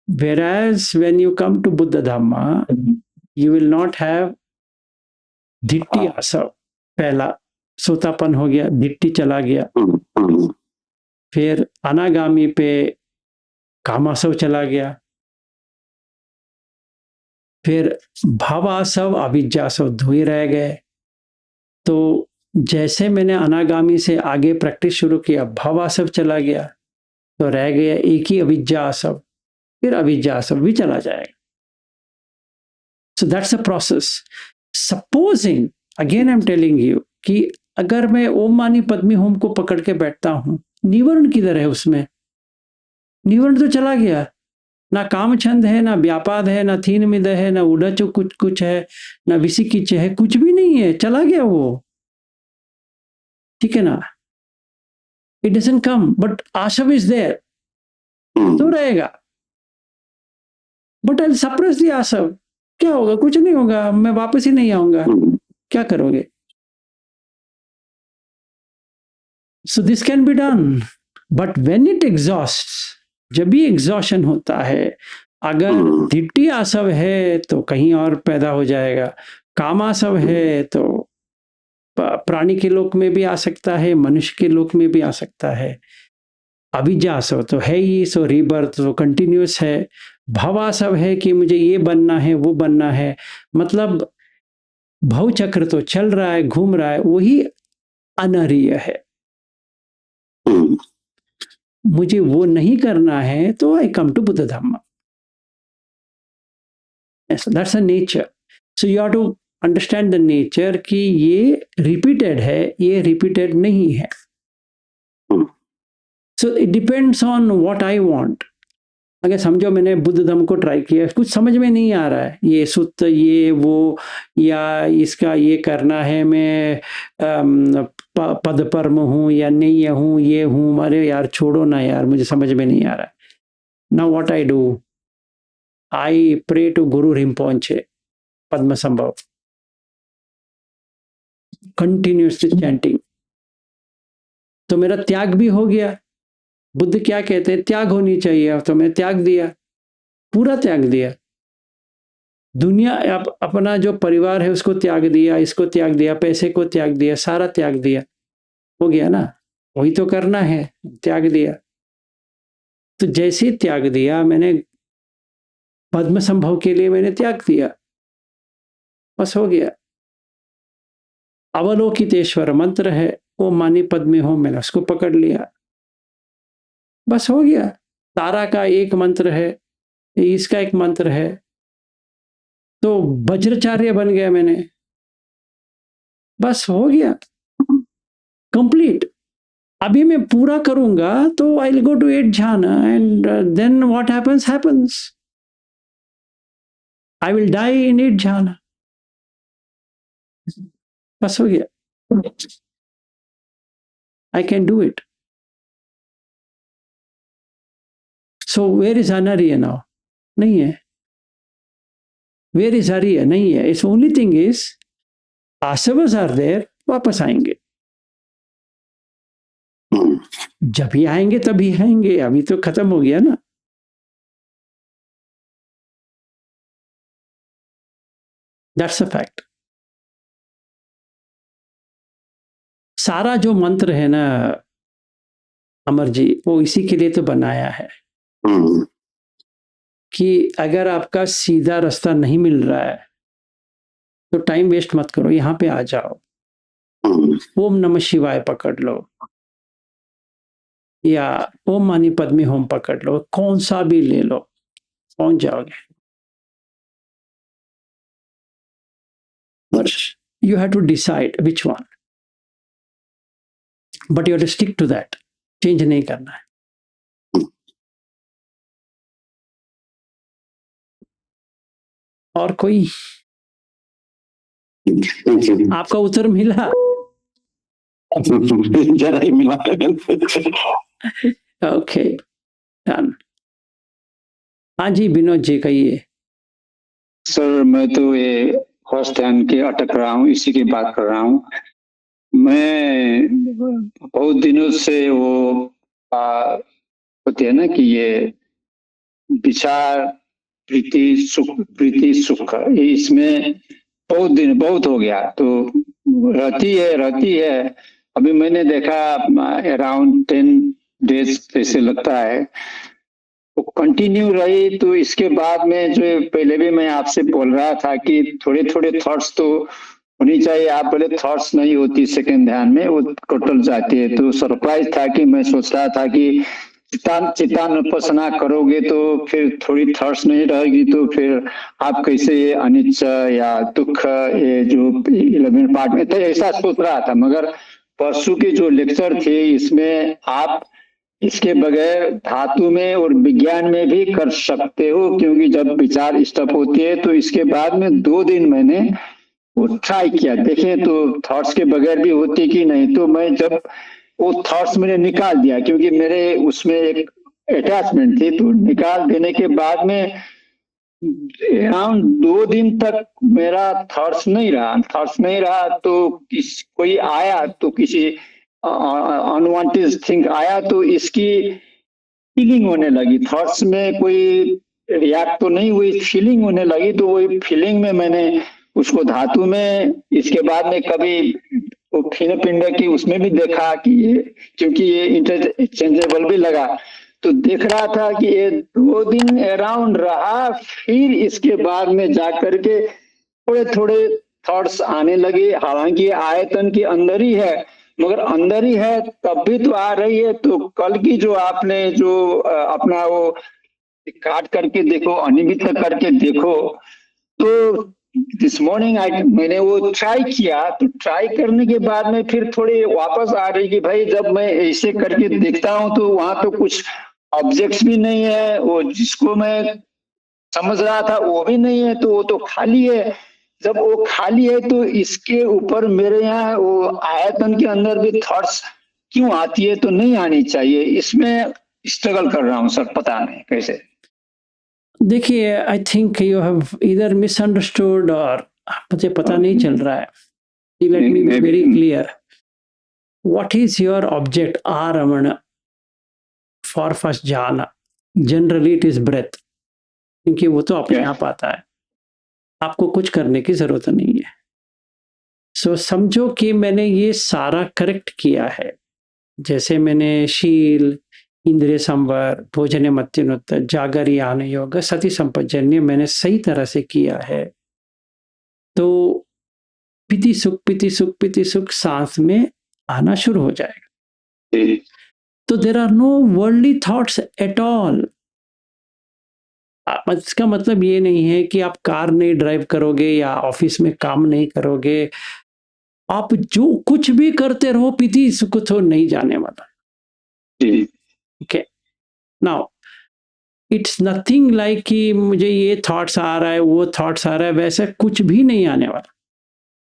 Whereas when you come to Buddha Dhamma, you will not have दिट्ठि आसव। पहला सोतापन हो गया, दिट्ठि चला गया। फिर अनागामी पे कामासव चला गया। फिर भावासव, अविद्यासव धोए रह गए। तो जैसे मैंने अनागामी से आगे प्रैक्टिस शुरू किया, भावासव चला गया, तो रह गया एक ही अविद्यासव, फिर अविद्यासव भी चला जाएगा। So that's a process. Supposing, again I am telling you, कि अगर मैं ओम मानी पद्मी होम को पकड़ के बैठता हूं, निवरण किधर है उसमें? निवरण तो चला गया, ना काम छंद है, ना व्यापाद है, ना थीन मिद है, ना उड़च कुछ है, ना विसिकिच है, कुछ भी नहीं है, चला गया वो। ठीक है ना? It doesn't come, but asava is there, तो रहेगा। But I suppress the asava, क्या होगा? कुछ नहीं होगा, मैं वापस ही नहीं आऊंगा। क्या करोगे? So this can be done, but when it exhausts, जब भी एग्जॉशन होता है, अगर दिट्टी आसव है तो कहीं और पैदा हो जाएगा, काम आसव है तो प्राणी के लोक में भी आ सकता है, मनुष्य के लोक में भी आ सकता है। अभिजासव तो है ही, सो रीबर्थ तो कंटिन्यूस है। भवासव है कि मुझे ये बनना है वो बनना है, मतलब भव चक्र तो चल रहा है, घूम रहा है, वही अनहरीय है। मुझे वो नहीं करना है तो I come to Buddha dhamma. That's a nature. So you have to understand the nature कि ये रिपीटेड है, ये रिपीटेड नहीं है। So it depends on what I want. अगर समझो मैंने बुद्ध धम्म को ट्राई किया, कुछ समझ में नहीं आ रहा है, ये सुत्त ये वो, या इसका ये करना है, मैं पद परम हूँ या नहीं हूँ, ये हूँ, अरे यार छोड़ो ना यार, मुझे समझ में नहीं आ रहा है। Now what I do, I pray to guru Rinpoche पद्म संभव, कंटिन्यूसली चैंटिंग। तो मेरा त्याग भी हो गया। बुद्ध क्या कहते हैं, त्याग होनी चाहिए, तो मैं त्याग दिया, पूरा त्याग दिया। दुनिया अपना जो परिवार है उसको त्याग दिया, इसको त्याग दिया, पैसे को त्याग दिया, सारा त्याग दिया, हो गया ना, वही तो करना है, त्याग दिया। तो जैसे त्याग दिया मैंने, पद्म संभव के लिए मैंने त्याग दिया, बस हो गया। अवलोकितेश्वर मंत्र है, वो मानी पद में हो, मैंने उसको पकड़ लिया, बस हो गया। तारा का एक मंत्र है, इसका एक मंत्र है, तो वज्राचार्य बन गया मैंने, बस हो गया कंप्लीट। अभी मैं पूरा करूंगा तो I will go to 8 jhana and then what happens, I will die in 8 jhana, बस हो गया। I can do it. So where is anariya now, नहीं है। वेयर इज हरिय, नहीं है। It's only thing is asavas are there, वापस आएंगे, जब ही आएंगे तभी आएंगे, अभी तो खत्म हो गया ना। That's a fact. सारा जो मंत्र है ना अमर जी, वो इसी के लिए तो बनाया है कि अगर आपका सीधा रास्ता नहीं मिल रहा है तो टाइम वेस्ट मत करो, यहां पे आ जाओ, ओम नमः शिवाय पकड़ लो या ओम मानी पद्मी होम पकड़ लो, कौन सा भी ले लो, पहुंच जाओगे। You have to decide which one, but you have to stick to that, change नहीं करना है। और कोई आपका उत्तर मिला? जरा ही मिला। Okay done. हाँ जी विनोद जी कहिए। सर मैं तो ये फर्स्ट ध्यान के अटक रहा हूँ, इसी की बात कर रहा हूँ। मैं बहुत दिनों से वो होती है ना कि ये विचार प्रीति सुख इसमें बहुत हो गया, तो रहती है। अभी मैंने देखा अराउंड 10 days जैसे लगता है वो कंटिन्यू रही। तो इसके बाद में जो पहले भी मैं आपसे बोल रहा था कि थोड़े थोड़े थॉट्स तो होनी चाहिए, आप बोले थॉट्स नहीं होती सेकंड ध्यान में, वो टोटल जाती है। तो सरप्राइज था कि मैं सोच रहा था कि चित्तानुपसना करोगे तो फिर थोड़ी थॉट्स नहीं रहेगी, तो फिर आप कैसे ये अनिच्छा या दुख ये जो 11 पार्ट में, तो ऐसा सोच रहा था। मगर परसों के जो लेक्चर थे इसमें आप इसके बगैर धातु में और विज्ञान में भी कर सकते हो, क्योंकि जब विचार स्टप होती है तो इसके बाद में 2 दिन मैंने वो ट्राई किया, देखे तो थॉट्स के बगैर भी होती कि नहीं। तो मैं जब वो थॉट्स मैंने निकाल दिया, क्योंकि मेरे उसमें एक अटैचमेंट थी, तो निकाल देने के बाद में अराउंड 2 दिन तक मेरा थॉट्स नहीं रहा। तो कोई आया तो किसी अनवांटेड थिंग आया तो इसकी फीलिंग होने लगी, थॉट्स में कोई रिएक्ट तो नहीं हुई, फीलिंग होने लगी, तो वही फीलिंग में मैंने उसको धातु में, इसके बाद में कभी वो क्षीण पिंड की उसमें भी देखा कि ये, क्योंकि ये इंटरचेंजेबल भी लगा, तो देख रहा था कि ये 2 दिन अराउंड रहा, फिर इसके बाद में जा करके थोड़े थोड़े थॉट्स आने लगे। हालांकि ये आयतन के अंदर ही है, मगर अंदर ही है तब भी तो आ रही है। तो कल की जो आपने जो अपना वो काट करके देखो, अनियमित करके देखो, तो दिस मॉर्निंग मैंने वो ट्राई किया, तो ट्राई करने के बाद में फिर थोड़ी वापस आ रही कि भाई जब मैं ऐसे करके देखता हूं तो वहां तो कुछ ऑब्जेक्ट्स भी नहीं है, वो जिसको मैं समझ रहा था वो भी नहीं है, तो वो तो खाली है। जब वो खाली है तो इसके ऊपर मेरे यहाँ वो आयतन के अंदर भी थॉट्स क्यों आती है, तो नहीं आनी चाहिए। इसमें स्ट्रगल कर रहा हूँ सर, पता नहीं कैसे। देखिए, I think you have either misunderstood और मुझे पता नहीं चल रहा है। Let me be very clear, what is your object arammana for first jhana? Generally it is breath, क्योंकि वो तो अपने आप आता है, आपको कुछ करने की जरूरत नहीं है। सो समझो कि मैंने ये सारा करेक्ट किया है, जैसे मैंने शील, इंद्रिय संवर, भोजन मत्युन्नत, जागर यान योग, सति संपजन्य मैंने सही तरह से किया है, तो पिति सुख पिति सुख पिति सुख सांस में आना शुरू हो जाएगा। तो there are no worldly thoughts at all. इसका मतलब ये नहीं है कि आप कार नहीं ड्राइव करोगे या ऑफिस में काम नहीं करोगे, आप जो कुछ भी करते रहो पिति सुख तो नहीं जाने वाला। Okay, now it's nothing like कि मुझे ये थॉट्स आ रहा है वो थॉट्स आ रहा है, वैसा कुछ भी नहीं आने वाला।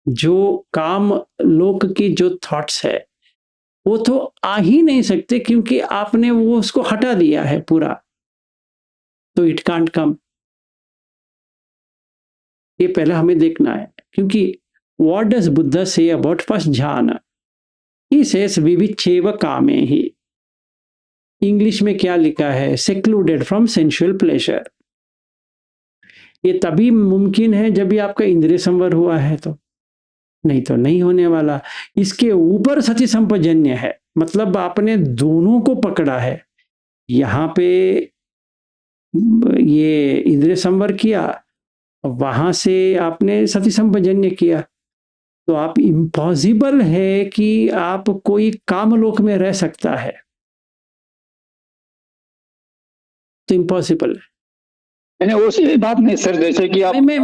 जो काम लोक की जो थॉट्स है वो तो आ ही नहीं सकते, क्योंकि आपने वो उसको हटा दिया है पूरा, तो इट कांट कम। ये पहले हमें देखना है, क्योंकि what does Buddha say about first ध्यान? ही सेज विविच्छेव कामे ही। इंग्लिश में क्या लिखा है? Secluded from sensual pleasure. ये तभी मुमकिन है जब भी आपका इंद्रिय संवर हुआ है, तो नहीं तो नहीं होने वाला। इसके ऊपर सति संपजन्य है, मतलब आपने दोनों को पकड़ा है। यहाँ पे ये इंद्रिय संवर किया, वहां से आपने सति संपजन्य किया, तो आप इम्पॉसिबल है कि आप कोई कामलोक में रह सकता है, तो इम्पॉसिबल है। वो बात नहीं सर, जैसे कि आप मैं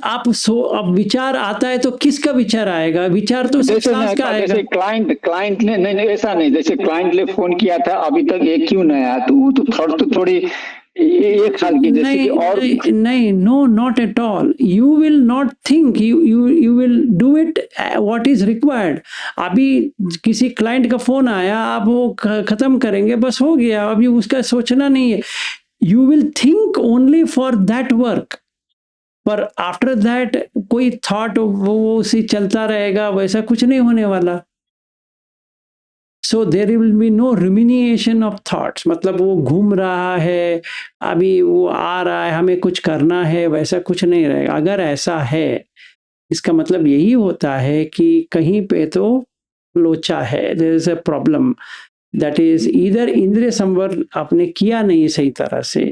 आपको अब विचार आता है तो किसका विचार आएगा? विचार तो सांस का आएगा। जैसे क्लाइंट ने नहीं ऐसा नहीं, जैसे क्लाइंट ने फोन किया था अभी तक एक क्यों नहीं आया, तो वो तो थोड़ी एक साल की जैसे नहीं, और नहीं, no not at all. You will not think, you will do it what is required. अभी किसी क्लाइंट का फोन आया, आप वो खत्म करेंगे, बस हो गया, अभी उसका सोचना नहीं है। You will think only for that work, पर after that कोई thought वो उसी चलता रहेगा, वैसा कुछ नहीं होने वाला। So there will be no rumination of thoughts, मतलब वो घूम रहा है, अभी वो आ रहा है, हमें कुछ करना है, वैसा कुछ नहीं रहेगा। अगर ऐसा है, इसका मतलब यही होता है कि कहीं पे तो लोचा है, there is a problem। That is either इंद्रिय संवर आपने किया नहीं सही तरह से,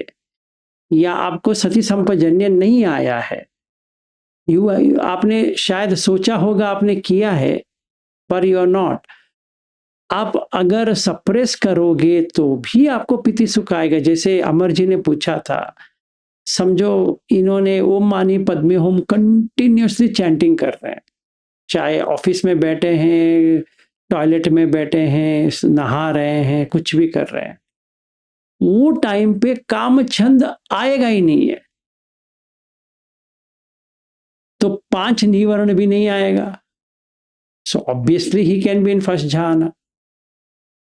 या आपको सति संपजन्य नहीं आया है। आपने शायद सोचा होगा आपने किया है, पर यू आर नॉट। आप अगर सप्रेस करोगे तो भी आपको पिति सुख आएगा। जैसे अमर जी ने पूछा था, समझो इन्होंने ओम Mani Padme home continuously chanting कर रहे हैं, चाहे ऑफिस में बैठे हैं, टॉयलेट में बैठे हैं, नहा रहे हैं, कुछ भी कर रहे हैं, वो टाइम पे काम छंद आएगा ही नहीं है, तो 5 निवर्ण भी नहीं आएगा। So obviously he can be in first dhyana,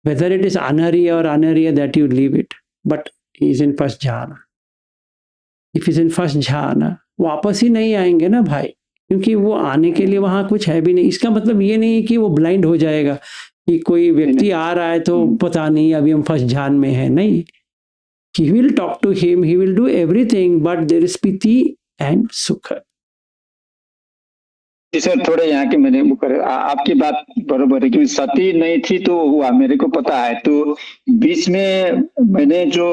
whether it is anariya और anariya that you leave it, but he is in first dhyana. If is in first dhyana, वापस ही नहीं आएंगे ना भाई, क्योंकि वो आने के लिए वहां कुछ है भी नहीं। इसका मतलब ये नहीं कि वो ब्लाइंड हो जाएगा कि कोई व्यक्ति आ रहा है तो पता नहीं अभी हम फर्स्ट ध्यान में है, नहीं। He will talk to him, he will do everything, but there is piti and sukha. जी सर, थोड़े यहाँ के मैंने आपकी बात बरोबर है, क्योंकि सती नहीं थी तो हुआ, मेरे को पता है। तो बीच में मैंने जो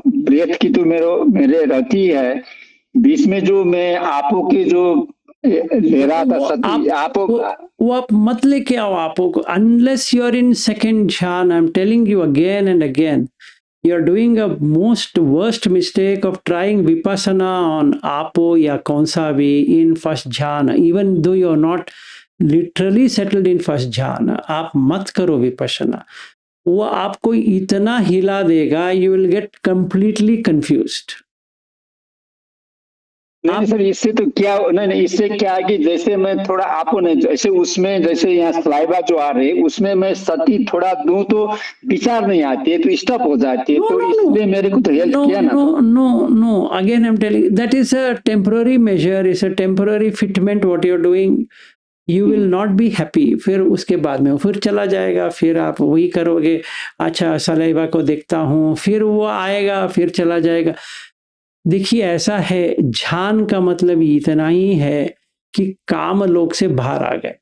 ब्रेथ की तो मेरे रहती है, बीच में जो मैं आपो के जो ले रहा था सती, वो आप मत लेके आओ आपो को, unless you are in second jhana. I'm telling you again and again, you are doing a most worst mistake of trying vipassana on apo ya kaunsa bhi in first jhana, even though you are not literally settled in first jhana. आप मत करो vipassana, वो आपको इतना हिला देगा, you will get completely confused. नहीं sir, इससे तो क्या नहीं, इससे क्या है कि जैसे मैं थोड़ा आपको नहीं, जैसे उसमें जैसे यहाँ स्लाइबा जो आ रहे उसमें मैं सती थोड़ा दूं तो विचार नहीं आती है, तो स्टॉप हो जाती है। तो इसलिए मेरे को तो हेल्प किया ना। No, again I'm telling you, that is a temporary measure, is a temporary fitment what you're doing. You will not be happy. फिर उसके बाद में फिर चला जाएगा, फिर आप वही करोगे, अच्छा सलाइबा को देखता हूँ, फिर वो आएगा, फिर चला जाएगा। देखिए ऐसा है, ध्यान का मतलब इतना ही है कि काम लोक से बाहर आ गए।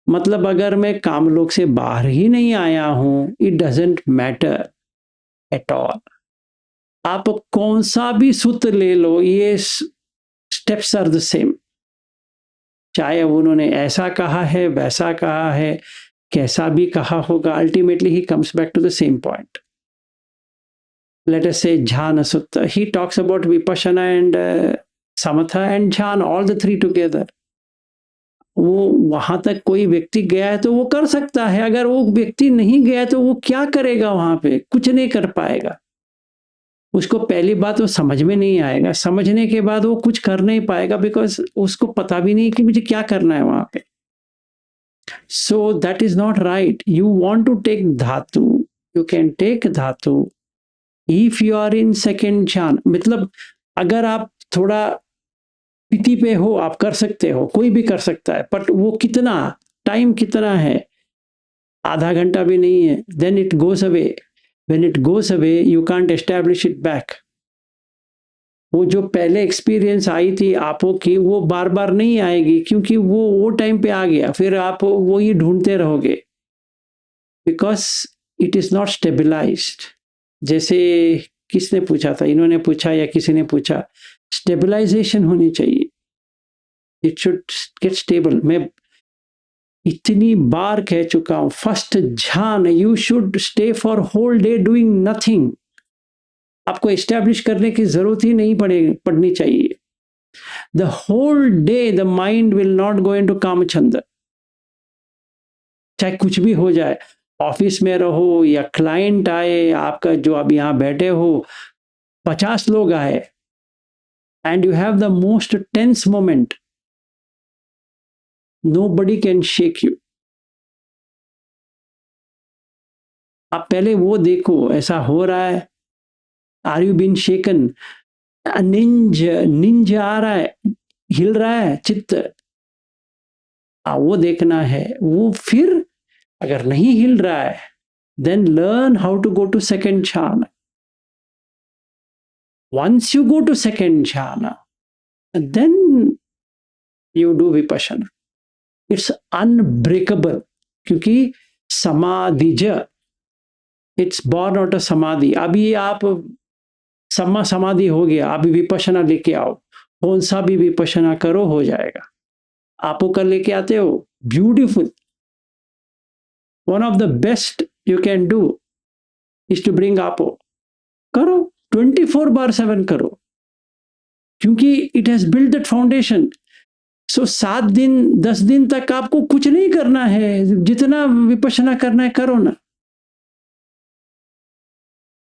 मतलब अगर मैं काम लोक से बाहर ही नहीं आया हूं, it doesn't matter at all. आप कौन सा भी सूत्र ले लो, ये स्टेप्स आर द सेम। चाहे उन्होंने ऐसा कहा है, वैसा कहा है, कैसा भी कहा होगा, ultimately he comes back to the same point. Let us say Jhana Sutta. He talks about Vipassana and Samatha and Jhana, all the three together. वो वहां तक कोई व्यक्ति गया है तो वो कर सकता है, अगर वो व्यक्ति नहीं गया तो वो क्या करेगा वहां पे? कुछ नहीं कर पाएगा। उसको पहली बात वो समझ में नहीं आएगा, समझने के बाद वो कुछ कर नहीं पाएगा, बिकॉज उसको पता भी नहीं कि मुझे क्या करना है वहां पे। So that is not right. You want to take dhatu, you can take dhatu if you are in second dhyan. मतलब अगर आप थोड़ा पिति पे हो, आप कर सकते हो, कोई भी कर सकता है, बट वो कितना टाइम कितना है, आधा घंटा भी नहीं है, then it goes away. When it goes away you can't establish it back. वो जो पहले एक्सपीरियंस आई थी आपो की, वो बार बार नहीं आएगी, क्योंकि वो टाइम पे आ गया, फिर आप वो ही ढूंढते रहोगे, because it is not stabilised. जैसे किसने पूछा था, इन्होंने पूछा या किसी ने पूछा, स्टेबलाइजेशन होनी चाहिए, इट शुड गेट स्टेबल। मैं इतनी बार कह चुका हूं, first dhyana you should stay for whole day doing nothing. आपको एस्टैब्लिश करने की जरूरत ही नहीं पड़नी चाहिए। The whole day the mind will not go into kamachanda, चाहे कुछ भी हो जाए, ऑफिस में रहो या क्लाइंट आए, आपका जो अब यहाँ बैठे हो 50 लोग आए, and you have the most tense moment, nobody can shake you. आप पहले वो देखो, ऐसा हो रहा है, आर यू बीन शेकन? निंज आ रहा है, हिल रहा है चित्त, वो देखना है। वो फिर अगर नहीं हिल रहा है, then learn how to go to second jhana. Once you go to second jhana, then you do vipassana. It's unbreakable, क्योंकि समाधिज, it's born out of समाधि। अभी आप समाधि हो गया, अभी विपश्यना लेके आओ, कौन सा भी विपश्यना करो, हो जाएगा। आपो कर लेके आते हो, beautiful. One of the best you can do is to bring apo. करो 24/7 करो, क्योंकि it has built that foundation. So 7 दिन 10 दिन तक आपको कुछ नहीं करना है, जितना विपश्यना करना है करो ना।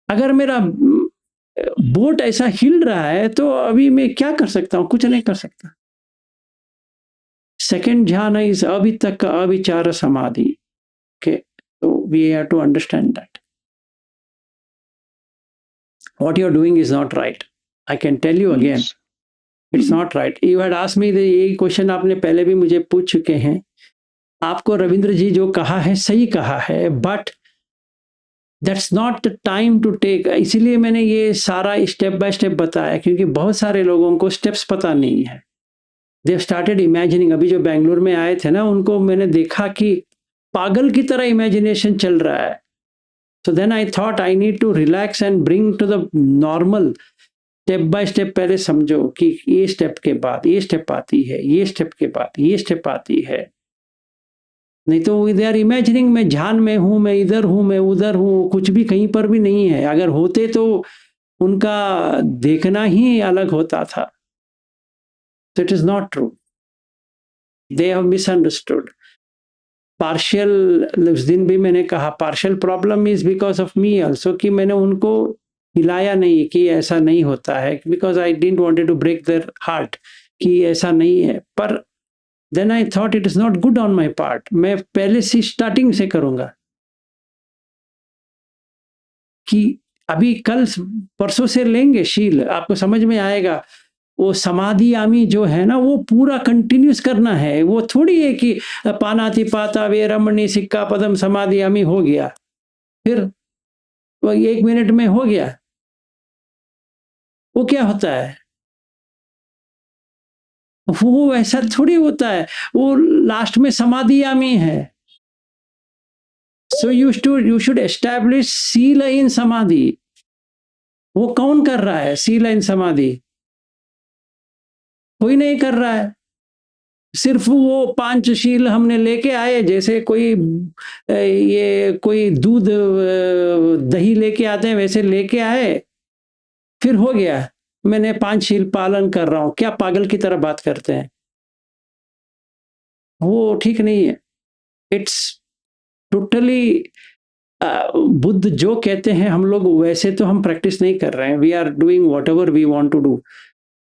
अगर मेरा बोट ऐसा हिल रहा है तो अभी मैं क्या कर सकता हूं? कुछ नहीं कर सकता। सेकेंड ध्यान इज अवितक का अविचार समाधि। Okay, so we have to understand that what you're doing is not right. I can tell you again, it's not right. You had asked me ये क्वेश्चन आपने पहले भी मुझे पूछ चुके हैं। आपको रविंद्र जी जो कहा है सही कहा है, but that's not time to take. इसीलिए मैंने ये सारा स्टेप बाय स्टेप बताया, क्योंकि बहुत सारे लोगों को स्टेप्स पता नहीं है। They started imagining. अभी जो बेंगलुरु में आए थे ना, उनको मैंने देखा कि पागल की तरह इमेजिनेशन चल रहा है। So then I thought I need to relax and bring to the normal. Step by step पहले समझो कि ये स्टेप के बाद ये स्टेप आती है, ये स्टेप के बाद ये स्टेप आती है। नहीं तो दे आर इमेजिनिंग मैं ध्यान में हूं, मैं इधर हूं, मैं उधर हूं, कुछ भी कहीं पर भी नहीं है। अगर होते तो उनका देखना ही अलग होता था। So it is not true. They have misunderstood. Partial, उस दिन भी मैंने कहा partial problem is because of me also, कि मैंने उनको हिलाया नहीं कि ऐसा नहीं होता है, because I didn't wanted to break their heart कि ऐसा नहीं है। पर then I thought it is not good on my part. मैं पहले से स्टार्टिंग से करूंगा कि अभी कल परसों से लेंगे शील, आपको समझ में आएगा। वो समाधि आमी जो है ना, वो पूरा कंटिन्यूस करना है। वो थोड़ी है कि पानाति पाता वे रमणी सिक्का पदम समाधि आमी हो गया, फिर वो 1 मिनट में हो गया। वो क्या होता है, वो ऐसा थोड़ी होता है। वो लास्ट में समाधि आमी है। So you should establish seal इन समाधि। वो कौन कर रहा है सील इन समाधि? कोई नहीं कर रहा है। सिर्फ वो 5 शील हमने लेके आए, जैसे कोई ये कोई दूध दही लेके आते हैं वैसे लेके आए, फिर हो गया मैंने 5 शील पालन कर रहा हूं। क्या पागल की तरह बात करते हैं? वो ठीक नहीं है। इट्स टोटली बुद्ध जो कहते हैं हम लोग वैसे तो हम प्रैक्टिस नहीं कर रहे हैं। We are doing whatever we want to do.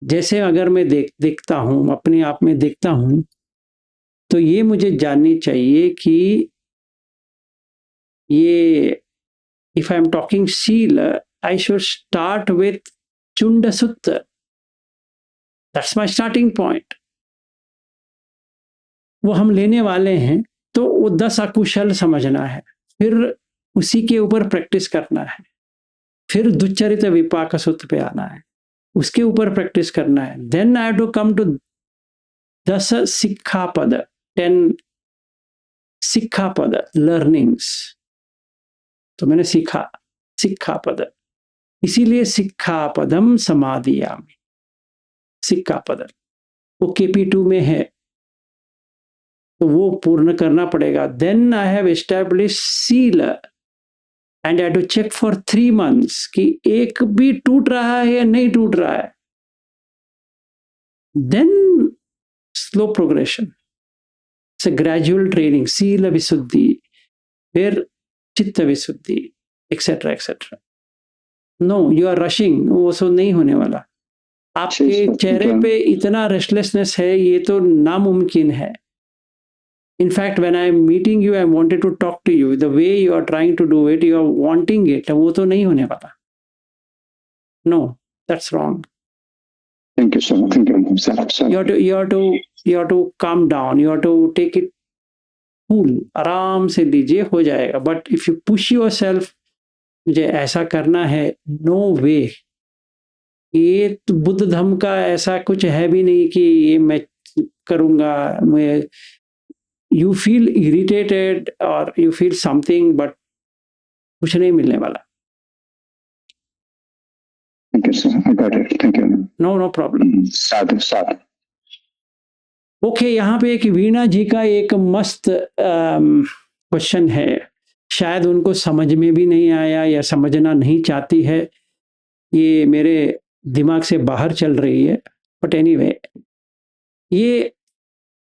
जैसे अगर मैं देखता हूं, अपने आप में देखता हूं, तो ये मुझे जाननी चाहिए कि ये इफ आई एम टॉकिंग शील, आई शुड स्टार्ट विथ चुंड सूत्र। That's my starting point. वो हम लेने वाले हैं, तो वो 10 अकुशल समझना है, फिर उसी के ऊपर प्रैक्टिस करना है, फिर दुच्चरित विपाक सूत्र पे आना है, उसके ऊपर प्रैक्टिस करना है। Then I have to come to 10 sikkhapada, 10 sikkhapada learnings. तो मैंने सीखा सिक्खापद, इसीलिए सिक्खापदम समाधियामि। सिक्खापद वो KP2 में है, तो वो पूर्ण करना पड़ेगा। Then I have establish sila and I have to check for 3 months कि एक भी टूट रहा है या नहीं टूट रहा है। देन स्लो प्रोग्रेशन से ग्रेजुअल ट्रेनिंग, सील विशुद्धि, फिर chitta visuddhi, etcetera etcetera. No you are rushing, वो सो नहीं होने वाला। आपके चेहरे पे इतना रेस्टलेसनेस है, ये तो नामुमकिन है। In fact, when I am meeting you, I wanted to talk to you. The way you are trying to do it, you are wanting it. वो तो नहीं होने वाला. No, that's wrong. Thank you so much. Thank you, sir. You have to calm down. You have to take it cool. आराम से लीजिए, हो जाएगा. But if you push yourself, मुझे ऐसा करना है, no way. ये तो बुद्ध धर्म का ऐसा कुछ है भी नहीं कि ये मैं करूँगा। मैं you feel irritated or you feel something, but कुछ नहीं मिलने वाला। Thank you, sir. I got it. Thank you. No problem. Sadhu Sadhu. Okay, यहाँ पे एक वीणा जी का एक मस्त क्वेश्चन है। शायद उनको समझ में भी नहीं आया या समझना नहीं चाहती है, ये मेरे दिमाग से बाहर चल रही है। बट एनीवे, ये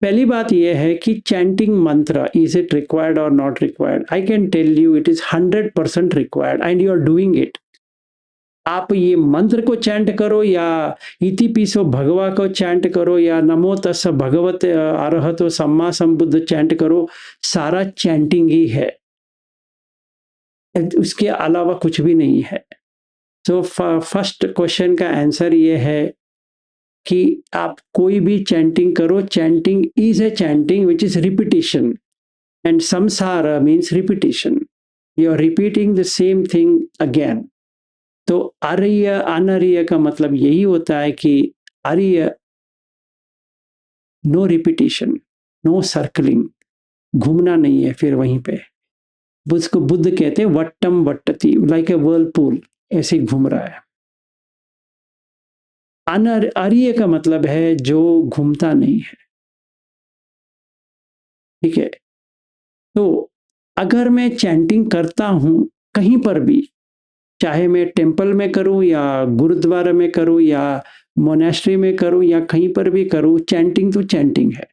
पहली बात यह है कि chanting mantra, is it required और not required? I can tell you it is 100% required and you are doing it. आप ये मंत्र को चैंट करो या इति पिसो भगवा को चैंट करो या नमो तस् भगवते अरहतो सम्मा संबुद्ध चैंट करो, सारा चैंटिंग ही है, उसके अलावा कुछ भी नहीं है। सो फर्स्ट क्वेश्चन का आंसर ये है कि आप कोई भी चैंटिंग करो, chanting is a chanting which is repetition and samsara means repetition. You are repeating the same thing again. तो आर्य अनार्य का मतलब यही होता है कि आर्य नो रिपीटिशन, नो सर्कलिंग, घूमना नहीं है फिर वहीं पे। उसको बुद्ध कहते हैं वट्टम वट्टति, लाइक ए वर्लपूल, ऐसे घूम रहा है। आर्य का मतलब है जो घूमता नहीं है। ठीक है, तो अगर मैं चैंटिंग करता हूं कहीं पर भी, चाहे मैं टेम्पल में करूं या गुरुद्वारा में करूं या मोनेस्ट्री में करूं या कहीं पर भी करूं, चैंटिंग तो चैंटिंग है।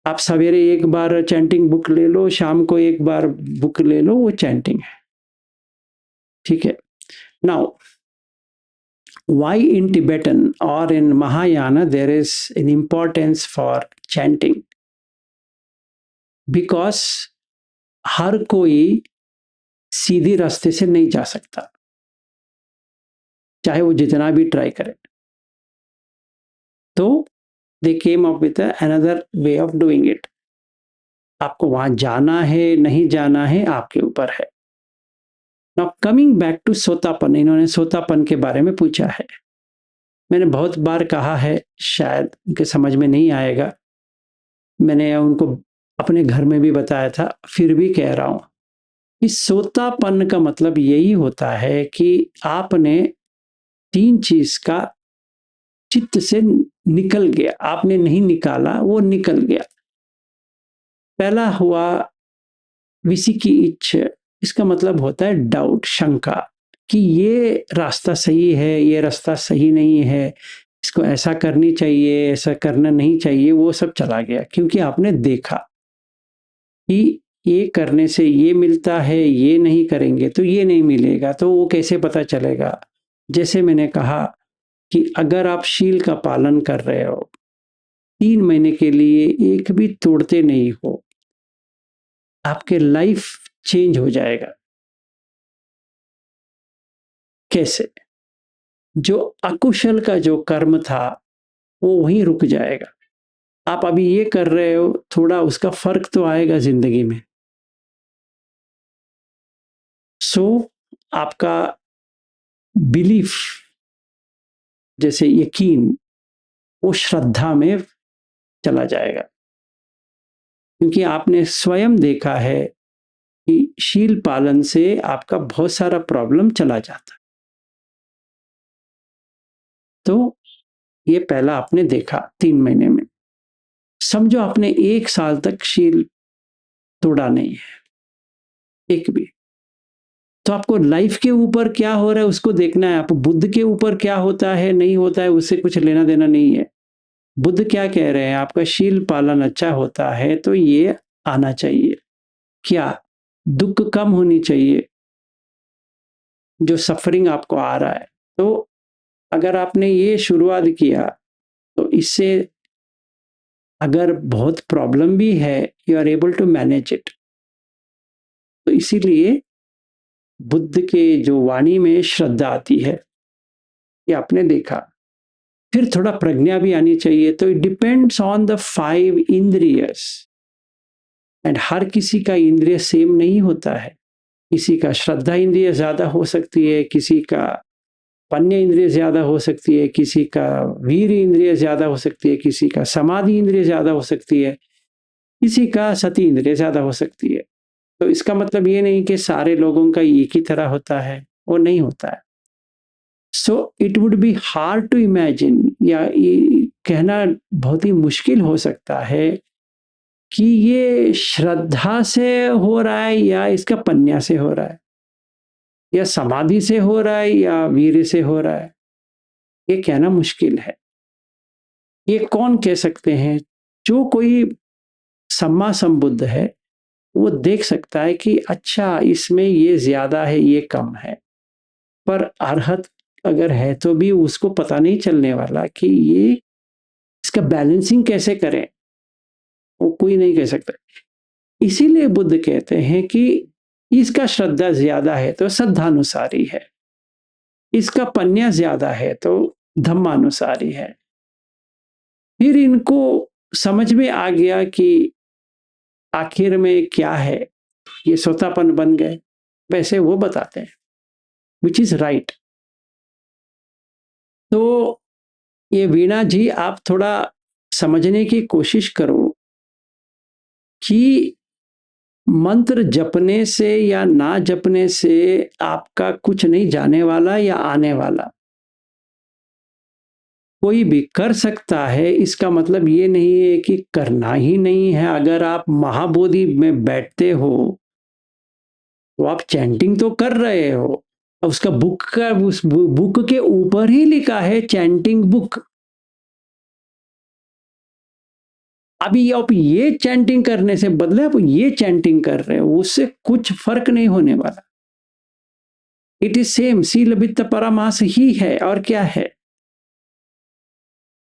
आप सवेरे एक बार चैंटिंग बुक ले लो, शाम को एक बार बुक ले लो, वो चैंटिंग है। ठीक है, now why in Tibetan or in Mahayana there is an importance for chanting? Because हर कोई सीधी रास्ते से नहीं जा सकता, चाहे वो जितना भी ट्राई करे। तो they came up with another way of doing it. आपको वहां जाना है नहीं जाना है आपके ऊपर है। नाउ कमिंग बैक टू सोतापन, इन्होंने सोतापन के बारे में पूछा है। मैंने बहुत बार कहा है, शायद उनके समझ में नहीं आएगा, मैंने उनको अपने घर में भी बताया था, फिर भी कह रहा हूं कि सोतापन का मतलब यही होता है कि आपने 3 चीज का चित्त से निकल गया, आपने नहीं निकाला, वो निकल गया। पहला हुआ विसी की इच्छा, इसका मतलब होता है डाउट, शंका, कि ये रास्ता सही है, ये रास्ता सही नहीं है, इसको ऐसा करनी चाहिए, ऐसा करना नहीं चाहिए, वो सब चला गया। क्योंकि आपने देखा कि ये करने से ये मिलता है, ये नहीं करेंगे तो ये नहीं मिलेगा, तो वो कैसे पता चलेगा? जैसे मैंने कहा कि अगर आप शील का पालन कर रहे हो, 3 महीने के लिए एक भी तोड़ते नहीं हो, आपके लाइफ चेंज हो जाएगा। कैसे? जो अकुशल का जो कर्म था वो वहीं रुक जाएगा। आप अभी ये कर रहे हो, थोड़ा उसका फर्क तो आएगा जिंदगी में। सो आपका बिलीफ, जैसे यकीन, वो श्रद्धा में चला जाएगा। क्योंकि आपने स्वयं देखा है कि शील पालन से आपका बहुत सारा प्रॉब्लम चला जाता। तो ये पहला आपने देखा 3 महीने में। समझो आपने 1 साल तक शील तोड़ा नहीं है, एक भी, तो आपको लाइफ के ऊपर क्या हो रहा है उसको देखना है। आप बुद्ध के ऊपर क्या होता है नहीं होता है उससे कुछ लेना देना नहीं है। बुद्ध क्या कह रहे हैं? आपका शील पालन अच्छा होता है तो ये आना चाहिए। क्या? दुख कम होनी चाहिए, जो सफरिंग आपको आ रहा है। तो अगर आपने ये शुरुआत किया तो इससे अगर बहुत प्रॉब्लम भी है, you are able to manage it. तो इसीलिए बुद्ध के जो वाणी में श्रद्धा आती है, ये आपने देखा। फिर थोड़ा प्रज्ञा भी आनी चाहिए। तो it depends on the 5 indriyas, and हर किसी का इंद्रिय सेम नहीं होता है। किसी का श्रद्धा इंद्रिय ज्यादा हो सकती है, किसी का पन्य इंद्रिय ज्यादा हो सकती है, किसी का वीर इंद्रिय ज्यादा हो सकती है, किसी का समाधि इंद्रिय ज्यादा हो सकती है, किसी का सती इंद्रिय ज्यादा हो सकती है। तो इसका मतलब ये नहीं कि सारे लोगों का एक ही तरह होता है, वो नहीं होता है। So it would be hard to imagine, या ये कहना बहुत ही मुश्किल हो सकता है कि ये श्रद्धा से हो रहा है या इसका पन्या से हो रहा है, या समाधि से हो रहा है या वीर से हो रहा है। ये कहना मुश्किल है। ये कौन कह सकते हैं? जो कोई सम्मा संबुद्ध है वो देख सकता है कि अच्छा इसमें ये ज्यादा है, ये कम है। पर अरहत अगर है तो भी उसको पता नहीं चलने वाला कि ये इसका बैलेंसिंग कैसे करें, वो कोई नहीं कह सकता। इसीलिए बुद्ध कहते हैं कि इसका श्रद्धा ज्यादा है तो श्रद्धानुसारी है, इसका पन्या ज्यादा है तो धम्मानुसारी है। फिर इनको समझ में आ गया कि आखिर में क्या है, ये सोतापन बन गए, वैसे वो बताते हैं, विच इज राइट। तो ये वीणा जी, आप थोड़ा समझने की कोशिश करो कि मंत्र जपने से या ना जपने से आपका कुछ नहीं जाने वाला या आने वाला। कोई भी कर सकता है, इसका मतलब ये नहीं है कि करना ही नहीं है। अगर आप महाबोधि में बैठते हो तो आप चैंटिंग तो कर रहे हो, उसका बुक का, उस बुक के ऊपर ही लिखा है चैंटिंग बुक। अभी आप ये चैंटिंग करने से बदले आप ये चैंटिंग कर रहे हो, उससे कुछ फर्क नहीं होने वाला। इट इज सेम, सील वित्त परामास ही है, और क्या है।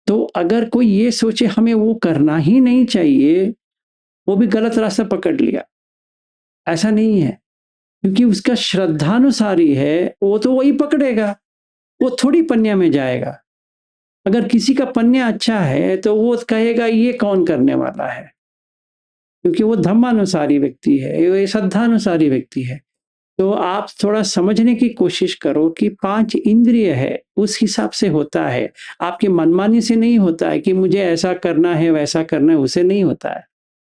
तो अगर कोई ये सोचे हमें वो करना ही नहीं चाहिए, वो भी गलत रास्ता पकड़ लिया। ऐसा नहीं है, क्योंकि उसका श्रद्धानुसारी है, वो तो वही पकड़ेगा, वो थोड़ी पन्या में जाएगा। अगर किसी का पन्या अच्छा है तो वो कहेगा ये कौन करने वाला है, क्योंकि वो धम्मानुसारी व्यक्ति है, वो श्रद्धानुसारी व्यक्ति है। तो आप थोड़ा समझने की कोशिश करो कि 5 इंद्रिय है, उस हिसाब से होता है। आपकी मनमानी से नहीं होता है कि मुझे ऐसा करना है वैसा करना है, उसे नहीं होता है।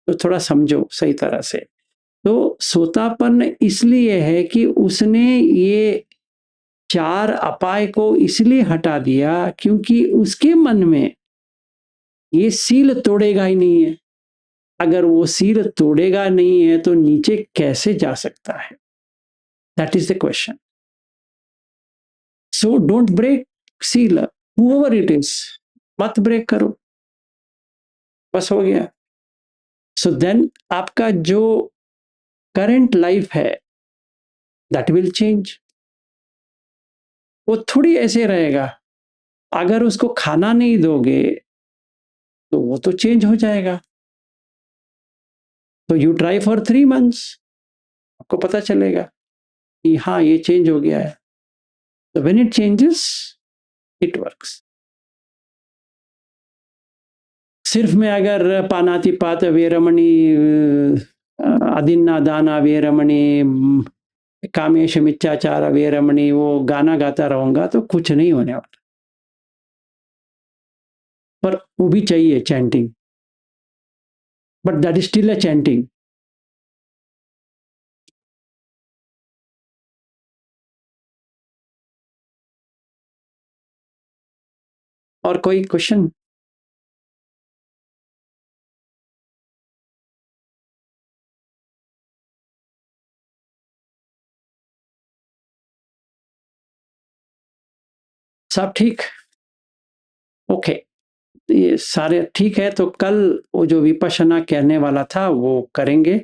तो थोड़ा समझो सही तरह से। तो सोतापन इसलिए है कि उसने ये 4 अपाय को इसलिए हटा दिया क्योंकि उसके मन में ये सील तोड़ेगा ही नहीं है। अगर वो सील तोड़ेगा नहीं है तो नीचे कैसे जा सकता है? That is the question. So don't break seal, whoever it is, मत ब्रेक करो, बस हो गया। So then आपका जो करंट लाइफ है that will change. वो थोड़ी ऐसे रहेगा। अगर उसको खाना नहीं दोगे तो वो तो चेंज हो जाएगा। तो यू ट्राई फॉर 3 months, आपको पता चलेगा कि हाँ ये चेंज हो गया है। तो when it changes it works. सिर्फ मैं अगर पानातिपात वेरमणि, अदिन्ना दाना वेरमणि, कामेश मिथ्याचार वेरमणि वो गाना गाता रहूंगा तो कुछ नहीं होने वाला। पर वो भी चाहिए chanting, but that is still a chanting. और कोई क्वेश्चन? सब ठीक? ओके, ये सारे ठीक है। तो कल वो जो विपश्यना कहने वाला था वो करेंगे।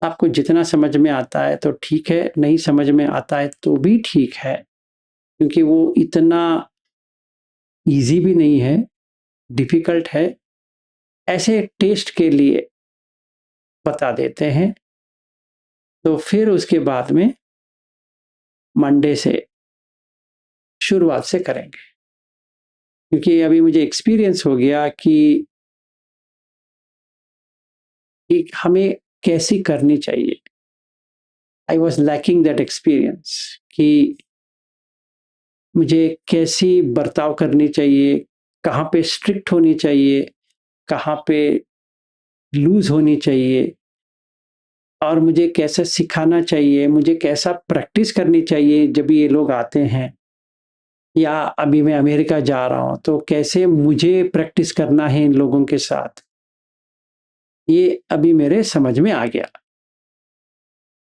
आपको जितना समझ में आता है तो ठीक है, नहीं समझ में आता है तो भी ठीक है, क्योंकि वो इतना इजी भी नहीं है, डिफिकल्ट है। ऐसे टेस्ट के लिए बता देते हैं। तो फिर उसके बाद में मंडे से शुरुआत से करेंगे, क्योंकि अभी मुझे एक्सपीरियंस हो गया कि हमें कैसी करनी चाहिए। I was lacking that experience कि मुझे कैसी बर्ताव करनी चाहिए, कहाँ पे स्ट्रिक्ट होनी चाहिए, कहाँ पे लूज होनी चाहिए, और मुझे कैसे सिखाना चाहिए, मुझे कैसा प्रैक्टिस करनी चाहिए जब ये लोग आते हैं, या अभी मैं अमेरिका जा रहा हूँ तो कैसे मुझे प्रैक्टिस करना है इन लोगों के साथ। ये अभी मेरे समझ में आ गया।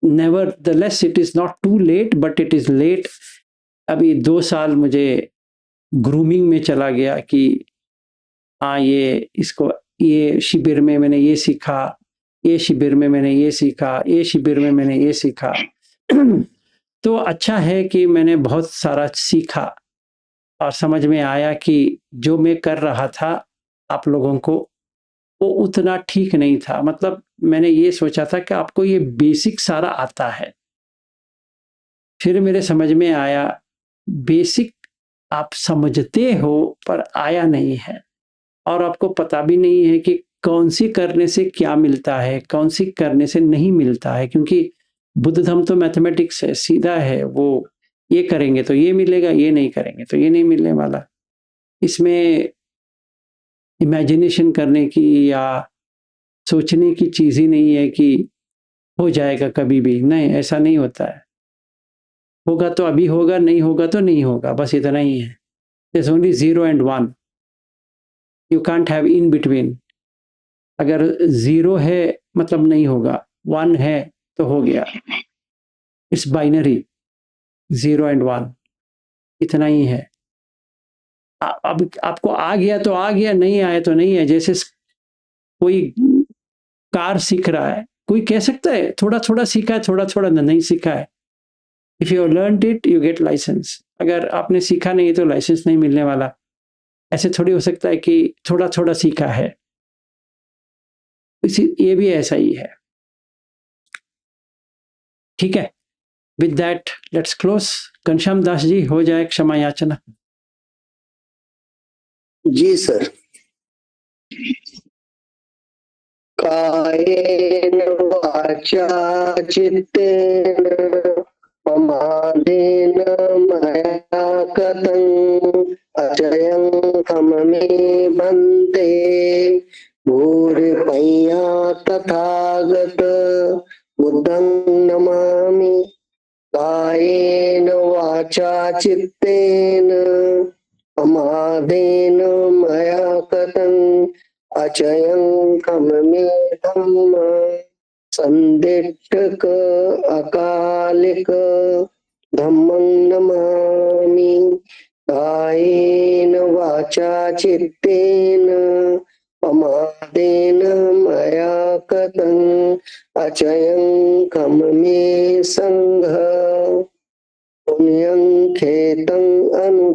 Nevertheless it is not too late, but it is late. अभी 2 साल मुझे ग्रूमिंग में चला गया कि हाँ ये इसको, ये शिविर में मैंने ये सीखा, ये शिविर में मैंने ये सीखा, ये शिविर में मैंने ये सीखा। तो अच्छा है कि मैंने बहुत सारा सीखा और समझ में आया कि जो मैं कर रहा था आप लोगों को वो उतना ठीक नहीं था। मतलब मैंने ये सोचा था कि आपको ये बेसिक सारा आता है, फिर मेरे समझ में आया बेसिक आप समझते हो पर आया नहीं है, और आपको पता भी नहीं है कि कौन सी करने से क्या मिलता है, कौन सी करने से नहीं मिलता है, क्योंकि बुद्ध धर्म तो मैथमेटिक्स है, सीधा है, वो ये करेंगे तो ये मिलेगा, ये नहीं करेंगे तो ये नहीं मिलने वाला। इसमें इमेजिनेशन करने की या सोचने की चीज ही नहीं है कि हो जाएगा कभी भी, नहीं, ऐसा नहीं होता है। होगा तो अभी होगा, नहीं होगा तो नहीं होगा, बस इतना ही है। There's only 0 and 1. You can't have in between. अगर 0 है मतलब नहीं होगा, 1 है तो हो गया। इट्स बाइनरी, 0 and 1, इतना ही है। अब आपको आ गया तो आ गया, नहीं आया तो नहीं है। जैसे कोई कार सीख रहा है, कोई कह सकता है थोड़ा थोड़ा सीखा है, थोड़ा थोड़ा नहीं सीखा है। If you learn it you get licence. अगर आपने सीखा नहीं तो लाइसेंस नहीं मिलने वाला। ऐसे थोड़ी हो सकता है कि थोड़ा थोड़ा सीखा है, ये भी ऐसा ही है। ठीक है, with that let's close. Ghanshyam Das ji, हो जाए क्षमा याचना। जी सर। कायेन वाचा चित्तेन प्रमादेन मया कृतं अचयं खममे बन्ते भूरिपय्या तथागत बुद्धं नमामि। कायेन वाचा चित्तेन प्रमादेन मया कृतं अचयं खममे धम्म संदिट्ठक अकालिक धम्मं नमामि। कायेन वाचा चित्तेन प्रमादेन मया कृतं अचयं खममे संघ पुण्यं खेतं अनु